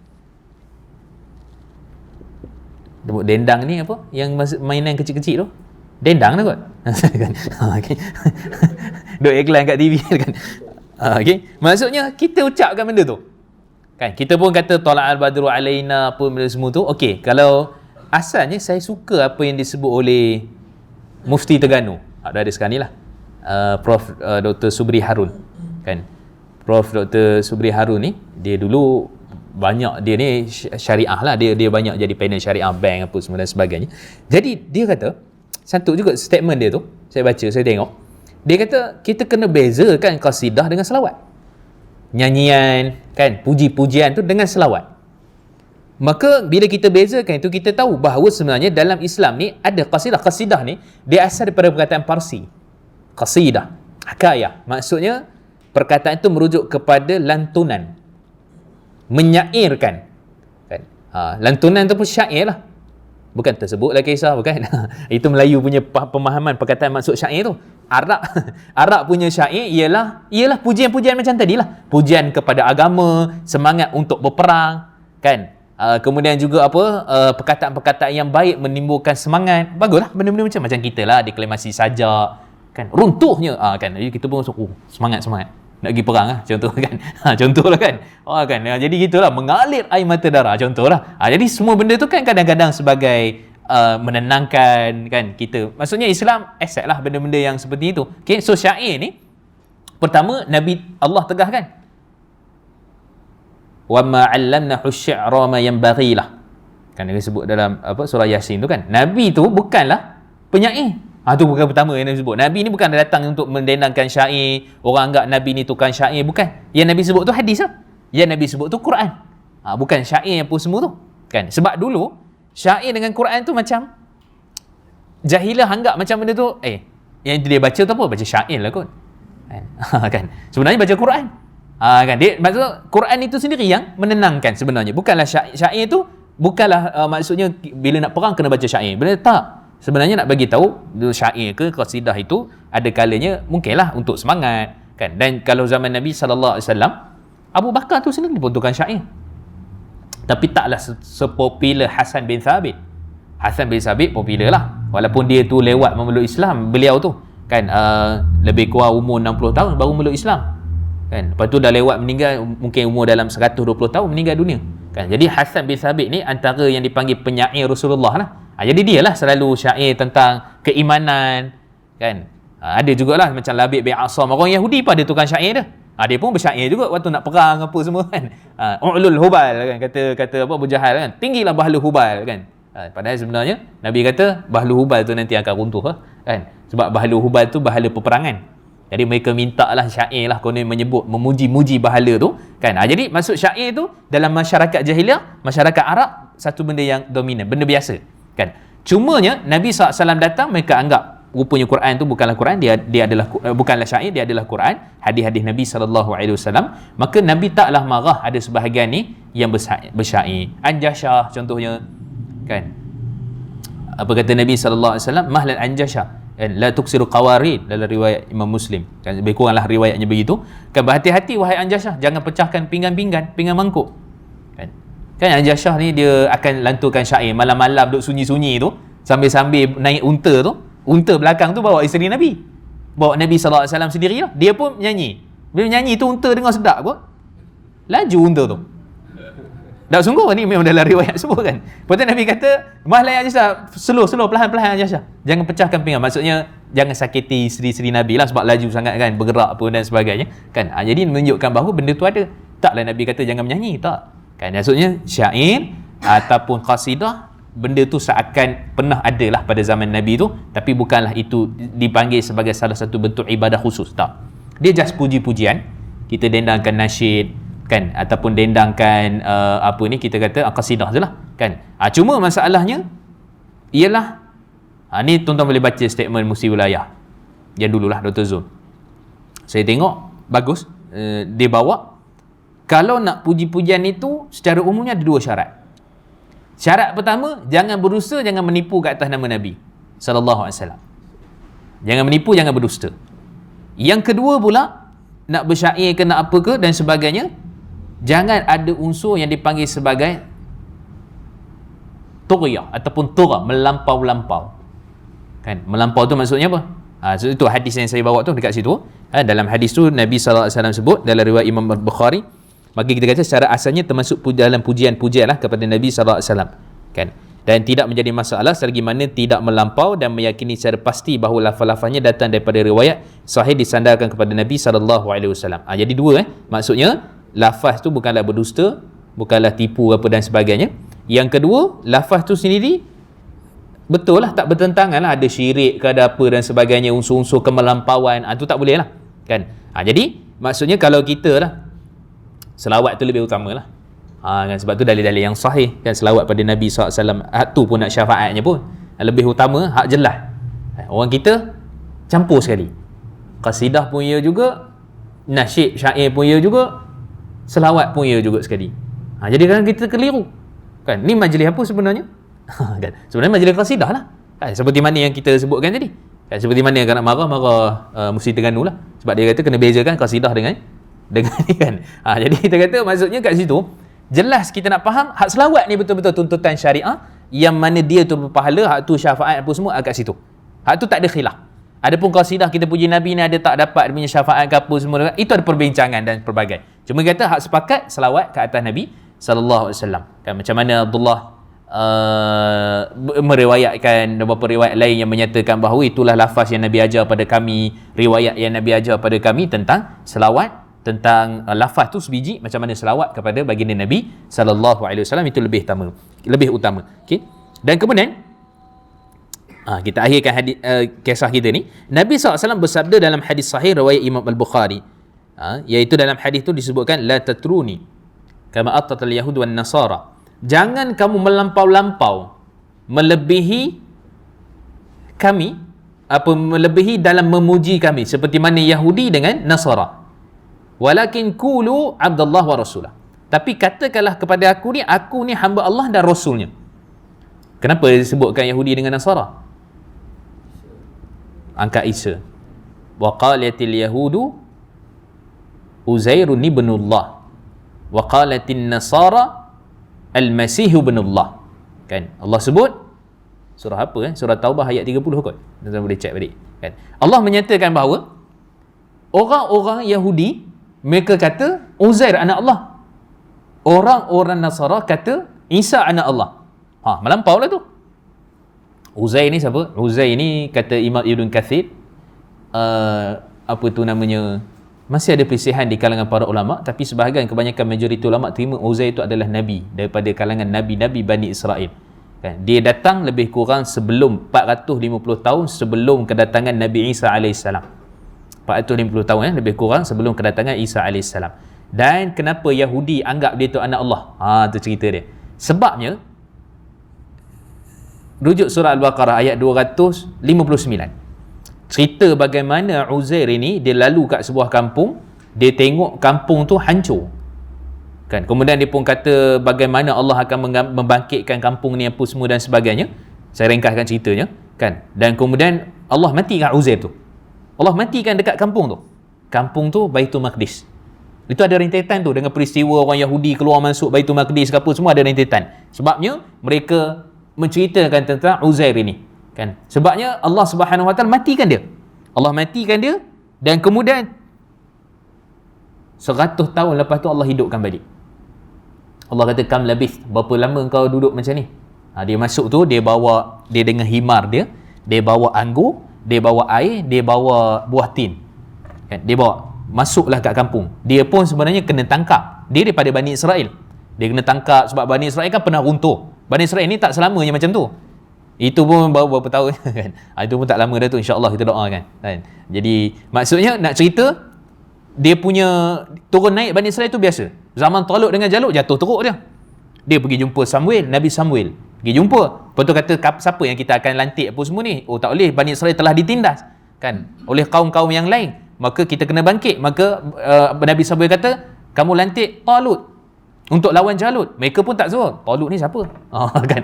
Dendang ni apa? Yang mainan kecil-kecil tu? Dendang lah kot. Okay. Duk iklan kat TV kan. Okay. Maksudnya kita ucapkan benda tu, kan. Kita pun kata tala'al badru alaina apa benda semua tu. Okey, kalau asalnya saya suka apa yang disebut oleh Mufti Terengganu. Ada sekarang ni lah. Prof. Dr. Subri Harun. Kan? Prof. Dr. Subri Harun ni, dia dulu banyak, dia ni syariah lah. Dia banyak jadi panel syariah bank apa semua dan sebagainya. Jadi dia kata, satu juga statement dia tu, saya baca, saya tengok. Dia kata, kita kena bezakan qasidah dengan selawat. Nyanyian, kan, puji-pujian tu dengan selawat. Maka bila kita bezakan itu, kita tahu bahawa sebenarnya dalam Islam ni ada qasidah. Qasidah ni dia asal daripada perkataan Parsi. Qasidah, hakayah. Maksudnya perkataan itu merujuk kepada lantunan, menyairkan. Kan? Lantunan tu pun syair lah. Bukan tersebutlah kisah, bukan. Itu Melayu punya pemahaman perkataan maksud syair tu. Arab punya syair ialah pujian-pujian macam tadilah. Pujian kepada agama, semangat untuk berperang, kan? Kemudian juga perkataan-perkataan yang baik menimbulkan semangat. Baguslah benda-benda macam kita lah, deklamasi sajak, kan, runtuhnya kan, jadi kita pun semangat nak pergi perang lah, contoh kan. Contohlah kan. Kan, jadi gitulah, mengalir air mata darah, contohlah. Jadi semua benda tu kan kadang-kadang sebagai menenangkan, kan, kita. Maksudnya Islam accept lah benda-benda yang seperti itu. Okay, so syair ni pertama Nabi Allah tegahkan, wa ma 'allamnahu asy-syi'ra ma yanbaghi lah. Kan dia sebut dalam surah Yasin tu kan. Nabi tu bukanlah penyair. Tu bukan pertama yang Nabi sebut. Nabi ni bukan datang untuk mendendangkan syair. Orang anggap Nabi ni tukang syair, bukan. Yang Nabi sebut tu hadis lah. Yang Nabi sebut tu Quran. Bukan syair apa semua tu. Kan? Sebab dulu syair dengan Quran tu macam jahilah anggap macam benda tu yang dia baca tu apa? Baca syair lah kot. Kan? Sebenarnya baca Quran. Kan? Dia maksud Quran itu sendiri yang menenangkan sebenarnya. Bukanlah syair tu bukanlah maksudnya bila nak perang kena baca syair. Benda tak. Sebenarnya nak bagi tahu syair ke qasidah itu ada kalanya mungkinlah untuk semangat, kan. Dan kalau zaman Nabi sallallahu alaihi wasallam, Abu Bakar tu sendiri pun tukang syair. Tapi taklah sepopular Hasan bin Thabit. Hasan bin Thabit popular lah. Walaupun dia tu lewat memeluk Islam, beliau tu kan lebih kurang umur 60 tahun baru memeluk Islam. Kan. Lepas tu dah lewat meninggal, mungkin umur dalam 120 tahun meninggal dunia. Kan. Jadi Hasan bin Thabit ni antara yang dipanggil penyair Rasulullah lah. Jadi dia lah selalu syair tentang keimanan, kan. Ada jugalah macam Labid bin Asam, orang Yahudi pun ada tukang syair dia. Dia pun bersyair juga waktu nak perang apa semua, kan. U'lul hubal, kan, kata Abu Jahal, kan, tinggilah bahlu hubal, kan. Padahal sebenarnya Nabi kata bahlu hubal tu nanti akan runtuh, kan. Sebab bahlu hubal tu bahala peperangan. Jadi mereka minta lah syair lah, konon menyebut memuji-muji bahala tu, kan. Jadi maksud syair tu dalam masyarakat jahiliah, masyarakat Arab, satu benda yang dominan, benda biasa, kan. Cumanya Nabi SAW datang, mereka anggap rupanya Quran tu bukanlah Quran, dia adalah bukanlah syair, dia adalah Quran, hadis-hadis Nabi SAW. Maka Nabi taklah marah ada sebahagian ni yang bersyair. Anjashah contohnya, kan. Apa kata Nabi SAW? Mahlal Anjashah, la tuksiru qawarid, dalam riwayat Imam Muslim, kan, lebih kuranglah riwayatnya begitu, kan. Berhati-hati wahai Anjashah, jangan pecahkan pinggan mangkuk, kan. Anjashah ni dia akan lanturkan syair malam-malam duduk sunyi-sunyi tu, sambil-sambil naik unta tu, unta belakang tu bawa isteri Nabi, bawa Nabi SAW sendiri lah. Dia pun menyanyi. Bila menyanyi tu unta dengar sedap kot, laju unta tu. Tak sungguh ni memang dalam riwayat sebut, kan. Lepas tu Nabi kata, mahlai Anjashah, slow, perlahan-perlahan Anjashah, jangan pecahkan pinggan. Maksudnya jangan sakiti isteri-isteri Nabi lah, sebab laju sangat, kan, bergerak pun dan sebagainya, kan. Jadi menunjukkan bahawa benda tu ada. Taklah Nabi kata jangan menyanyi, tak, kan. Maksudnya syair ataupun qasidah, benda tu seakan pernah ada lah pada zaman Nabi tu, tapi bukanlah itu dipanggil sebagai salah satu bentuk ibadah khusus, tak. Dia just puji-pujian, kita dendangkan nasyid, kan, ataupun dendangkan kita kata qasidah je lah, kan. Cuma masalahnya ialah ni tuan-tuan boleh baca statement Mufti Wilayah yang dululah Dr. Zul, saya tengok bagus. Dia bawa, kalau nak puji-pujian itu secara umumnya ada dua syarat. Syarat pertama, jangan berdusta, jangan menipu ke atas nama Nabi sallallahu alaihi wasallam. Jangan menipu, jangan berdusta. Yang kedua pula, nak bersyair ke nak apa ke dan sebagainya, jangan ada unsur yang dipanggil sebagai tughya ataupun tugha, melampau-lampau, kan. Melampau tu maksudnya apa? So itu hadis yang saya bawa tu dekat situ. Dalam hadis tu Nabi sallallahu alaihi wasallam sebut dalam riwayat Imam Bukhari, maka kita kata secara asalnya termasuk dalam pujian-pujian lah kepada Nabi sallallahu alaihi wasallam, kan. Dan tidak menjadi masalah selagi mana tidak melampau dan meyakini secara pasti bahawa lafaz-lafaznya datang daripada riwayat sahih disandarkan kepada Nabi SAW. Jadi dua maksudnya lafaz tu bukanlah berdusta, bukanlah tipu apa dan sebagainya. Yang kedua, lafaz tu sendiri betul lah, tak bertentangan lah, ada syirik ke ada apa dan sebagainya, unsur-unsur kemelampauan, tu tak boleh lah kan. Jadi maksudnya kalau kita lah, selawat tu lebih utama lah. Kan, sebab tu dalil-dalil yang sahih kan, selawat pada Nabi SAW, hak tu pun nak syafaatnya pun lebih utama, hak jelas. Orang kita campur sekali, qasidah pun ya juga, nasyid syair pun ya juga, selawat pun ya juga sekali. Jadi kan kita keliru kan, ni majlis apa sebenarnya? Kan, sebenarnya majlis qasidah lah kan, seperti mana yang kita sebutkan tadi kan, seperti mana yang nak marah Mufti Terengganu lah, sebab dia kata kena bezakan qasidah dengan ni kan. Jadi kita kata maksudnya kat situ jelas kita nak faham hak selawat ni betul-betul tuntutan syariah, yang mana dia tu berpahala, hak tu syafaat apa semua kat situ, hak tu tak ada khilaf. Adapun qasidah kita puji Nabi ni ada tak dapat dia punya syafaat ke apa semua, itu ada perbincangan dan pelbagai. Cuma kata hak sepakat selawat ke atas Nabi SAW kan, macam mana Abdullah meriwayatkan beberapa riwayat lain yang menyatakan bahawa itulah lafaz yang Nabi ajar pada kami, riwayat yang Nabi ajar pada kami tentang selawat, tentang lafaz tu sebiji, macam mana selawat kepada baginda Nabi SAW, itu lebih utama. Okay? Dan kemudian kita akhirkan kisah kita ni. Nabi SAW bersabda dalam hadis sahih riwayat Imam Al-Bukhari, iaitu dalam hadis tu disebutkan la tatruni kama attatal yahud wan nasara, jangan kamu melampau-lampau melebihi kami, melebihi dalam memuji kami seperti mana Yahudi dengan Nasara. Walakin qulu Abdullah wa Rasulah, tapi katakanlah kepada aku ni hamba Allah dan Rasulnya. Kenapa disebutkan Yahudi dengan Nasara? Angkat Isa. Wa qalatil yahudu Uzairun ibnullah wa qalatin nasara al-masihu ibnullah. Kan Allah sebut surah apa surah Taubah ayat 30 kot. Tuan-tuan boleh cek balik kan. Allah menyatakan bahawa orang-orang Yahudi mereka kata Uzair anak Allah. Orang-orang Nasara kata Isa anak Allah. Melampau lah tu. Uzair ni siapa? Uzair ni kata Imam Ibn Kathir, apa tu namanya, masih ada perselisihan di kalangan para ulama, tapi sebahagian kebanyakan majoriti ulama terima Uzair itu adalah Nabi daripada kalangan Nabi-Nabi Bani Israel. Kan? Dia datang lebih kurang sebelum 450 tahun sebelum kedatangan Nabi Isa AS. 450 tahun lebih kurang sebelum kedatangan Isa AS. Dan kenapa Yahudi anggap dia tu anak Allah? Tu cerita dia. Sebabnya rujuk surah Al-Baqarah ayat 259. Cerita bagaimana Uzair ini dia lalu kat sebuah kampung, dia tengok kampung tu hancur. Kan? Kemudian dia pun kata bagaimana Allah akan membangkitkan kampung ni apa semua dan sebagainya. Saya ringkaskan ceritanya, kan? Dan kemudian Allah matikan Uzair tu. Allah matikan dekat kampung tu. Kampung tu Baitul Maqdis. Itu ada rentetan tu dengan peristiwa orang Yahudi keluar masuk Baitul Maqdis ke apa semua, ada rentetan. Sebabnya mereka menceritakan tentang Uzair ini, kan? Sebabnya Allah Subhanahu Wa Taala matikan dia. Allah matikan dia dan kemudian 100 tahun lepas tu Allah hidupkan balik. Allah kata kam labith, berapa lama kau duduk macam ni? Dia masuk tu, dia dengan himar dia bawa anggur, dia bawa air, dia bawa buah tin. Kan? Dia bawa masuklah kat kampung. Dia pun sebenarnya kena tangkap. Dia daripada Bani Israel. Dia kena tangkap sebab Bani Israel kan pernah runtuh. Bani Israel ni tak selamanya macam tu. Itu pun baru berapa tahun kan. Itu pun tak lama dah tu, insya-Allah kita doakan kan. Jadi maksudnya nak cerita dia punya turun naik Bani Israel tu biasa. Zaman Talut dengan Jalut jatuh teruk dia. Dia pergi jumpa Samuel, Nabi Samuel. Pergi jumpa. Lepas tu kata siapa yang kita akan lantik apa semua ni? Oh tak boleh, Bani Israel telah ditindas kan oleh kaum-kaum yang lain. Maka kita kena bangkit. Maka Nabi Samuel kata kamu lantik Talut untuk lawan Jalut. Mereka pun tak suruh. Talut ni siapa? Kan.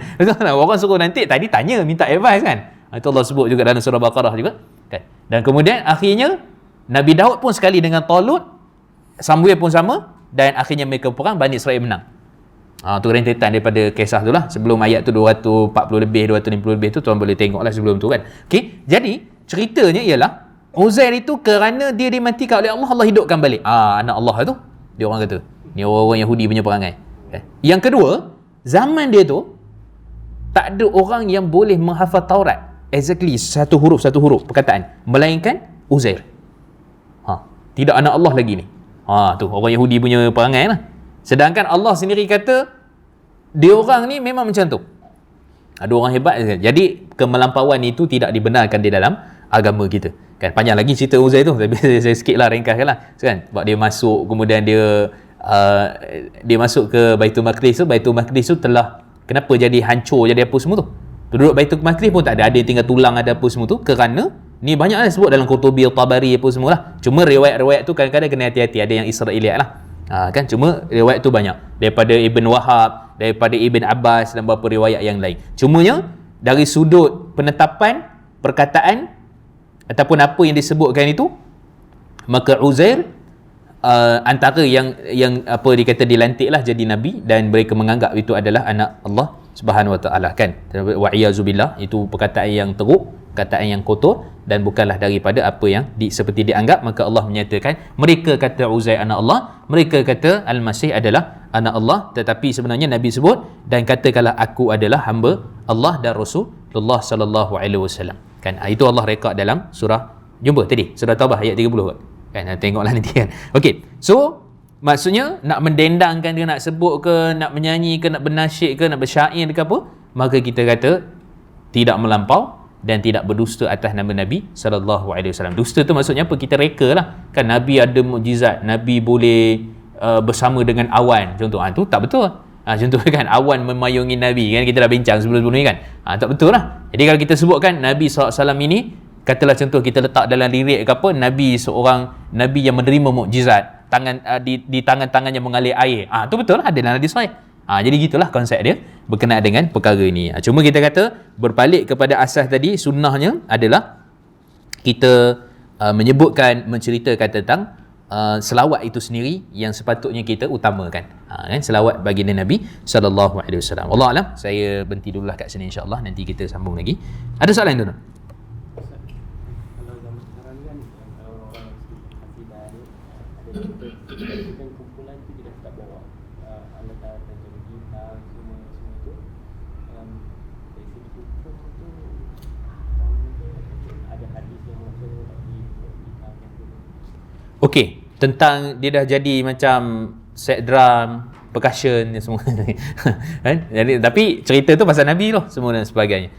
Orang suruh nanti tadi tanya, minta advice kan. Itu Allah sebut juga dalam surah Baqarah juga. Kan. Dan kemudian akhirnya Nabi Daud pun sekali dengan Talut, Samuel pun sama, dan akhirnya mereka perang, Bani Israel menang. Tu rentetan daripada kisah tu lah. Sebelum ayat tu 240 lebih, 250 lebih tu, tuan boleh tengok lah sebelum tu kan. Okay. Jadi ceritanya ialah Uzair itu kerana dia dimatikan oleh Allah, Allah hidupkan balik. Anak Allah tu, dia orang kata. Ni orang-orang Yahudi punya perangai. Yang kedua, zaman dia tu tak ada orang yang boleh menghafal Taurat exactly satu huruf perkataan melainkan Uzair. Tidak anak Allah lagi ni. Tu orang Yahudi punya perangai lah. Sedangkan Allah sendiri kata dia orang ni memang macam tu. Ada orang hebat. Jadi kemelampauan itu tidak dibenarkan di dalam agama kita. Kan panjang lagi cerita Uzair tu, tapi saya sikitlah ringkaskanlah. Kan sebab dia masuk, kemudian dia masuk ke Baitul Maqdis tu. Baitul Maqdis tu telah kenapa jadi hancur, jadi apa semua tu. Penduduk Baitul Maqdis pun tak ada yang tinggal tulang, ada apa semua tu, kerana ni banyak lah sebut dalam Qurtubi, Tabari apa semualah. Cuma riwayat-riwayat tu kadang-kadang kena hati-hati, ada yang Israiliyat lah. Kan cuma riwayat tu banyak daripada Ibn Wahab, daripada Ibn Abbas dan beberapa riwayat yang lain. Cumanya dari sudut penetapan perkataan ataupun apa yang disebutkan itu, maka Uzair antara yang apa dikata dilantiklah jadi nabi, dan mereka menganggap itu adalah anak Allah Subhanahu Wa Taala, kan. Wa iyazubillah, itu perkataan yang teruk, perkataan yang kotor dan bukanlah daripada apa yang seperti dianggap. Maka Allah menyatakan mereka kata Uzair anak Allah, mereka kata Al-Masih adalah anak Allah, tetapi sebenarnya Nabi sebut dan katakanlah aku adalah hamba Allah dan Rasulullah sallallahu alaihi wasallam. Kan itu Allah rekod dalam surah, jumpa tadi surah Taubah ayat 30 kan, tengoklah nanti kan. Okey, so maksudnya nak mendendangkan dia, nak sebut ke, nak menyanyi ke, nak bernasyid ke, nak bersyair ke apa, maka kita kata tidak melampau dan tidak berdusta atas nama Nabi sallallahu alaihi wasallam. Dusta tu maksudnya apa? Kita reka lah. Kan Nabi ada mukjizat, Nabi boleh bersama dengan awan, contoh. Tu tak betul. Contoh kan awan memayungi Nabi, kan kita dah bincang sebelum ni kan. Tak betul lah. Jadi kalau kita sebutkan Nabi SAW ini, katalah contoh kita letak dalam lirik ke apa, Nabi seorang Nabi yang menerima mukjizat, tangan di tangan-tangannya mengalir air. Tu betul lah, ada dalam hadis sahih. Jadi gitulah konsep dia berkenaan dengan perkara ini. Cuma kita kata berbalik kepada asas tadi, sunnahnya adalah kita menceritakan tentang selawat itu sendiri yang sepatutnya kita utamakan. Kan selawat baginda Nabi sallallahu alaihi wasallam. Wallahu alam, saya berhenti dululah kat sini, insya-Allah nanti kita sambung lagi. Ada soalan tu? Kumpulan tu dia tak bawa alat-alat macam gitar semua tu, dari segi hukum tu ada hadis yang mengatakan gitar tu. Okey, tentang dia dah jadi macam set drum, percussion ni semua. Kan? Jadi tapi cerita tu pasal Nabi lah semua dan sebagainya.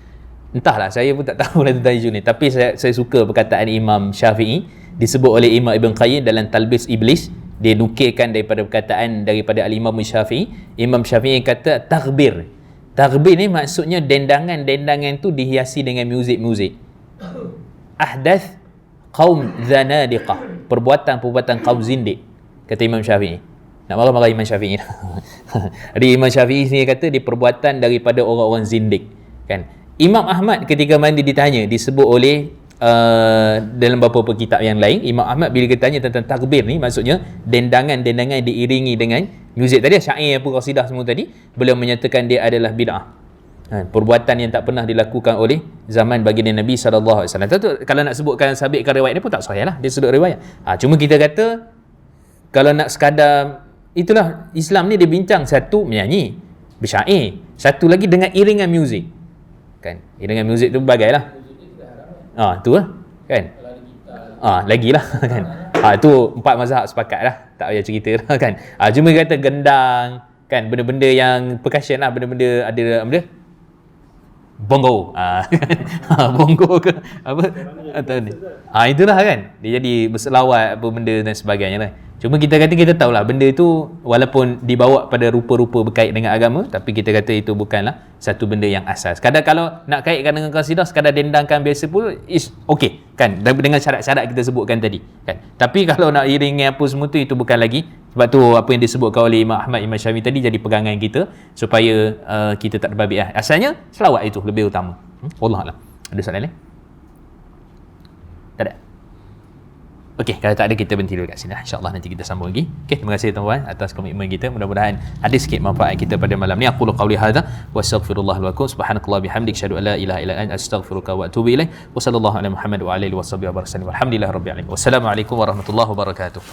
Entahlah, saya pun tak tahu lah tentang isu ni, tapi saya suka perkataan Imam Syafi'i, disebut oleh Imam Ibn Qayyim dalam Talbis Iblis. Dia nukilkan daripada perkataan daripada Al-Imam Syafi'i. Imam Syafi'i kata taghbir ni maksudnya dendangan tu dihiasi dengan muzik-muzik. Ahdath qaum zanadiqah, perbuatan kaum zindik, kata Imam Syafi'i. Nak marah-marah Imam Syafi'i. Jadi Imam Syafi'i sendiri kata dia perbuatan daripada orang-orang zindik, kan. Imam Ahmad ketika mandi ditanya, disebut oleh dalam beberapa kitab yang lain, Imam Ahmad bila ditanya tentang takbir ni, maksudnya dendangan diiringi dengan muzik tadi, syair apa qasidah semua tadi, beliau menyatakan dia adalah bid'ah. Perbuatan yang tak pernah dilakukan oleh zaman baginda Nabi sallallahu alaihi wasallam. Kalau nak sebutkan sabitkan riwayat dia pun tak sahih lah, dia sudut riwayat. Cuma kita kata kalau nak sekadar, itulah Islam ni dia bincang, satu menyanyi, bersyair, satu lagi dengan iringan muzik, kan. Iringan muzik tu berbagai lah. Tu lah, kan. Lagilah kan. Tu empat mazhab sepakat lah, tak payah cerita lah, kan. Cuma kata gendang, kan, benda-benda yang percussion lah, benda-benda ada benda bongo, bongo ke apa atau ni. Itulah kan, dia jadi berselawat apa benda dan sebagainya lah. Cuma kita kata kita tahulah benda itu walaupun dibawa pada rupa-rupa berkait dengan agama, tapi kita kata itu bukanlah satu benda yang asas. Kadang kalau nak kaitkan dengan qasidah, sekadar dendangkan biasa pun is okey, kan, dengan syarat-syarat kita sebutkan tadi, kan. Tapi kalau nak iringi apa semua tu, itu bukan lagi. Sebab tu apa yang disebutkan oleh Imam Ahmad, Imam Syafi'i tadi jadi pegangan kita supaya kita tak terbabiah. Asalnya selawat itu lebih utama. Wallahualam. Ada soalan lain? Tak ada. Okey, kalau tak ada kita berhenti dulu kat sini. InsyaAllah nanti kita sambung lagi. Okey, terima kasih tuan-tuan atas komitmen kita. Mudah-mudahan ada sikit manfaat kita pada malam ni. Aqulu qawli hadza wa astaghfirullah wa lakum. Subhanakallah bihamdik, asyhadu an la ilaha illa anta, astaghfiruka wa atubu ilaik. Wa sallallahu ala Muhammad wa alihi wa sahbihi wa barakatuh. Alhamdulillahirabbil alamin. Wassalamualaikum warahmatullahi wabarakatuh.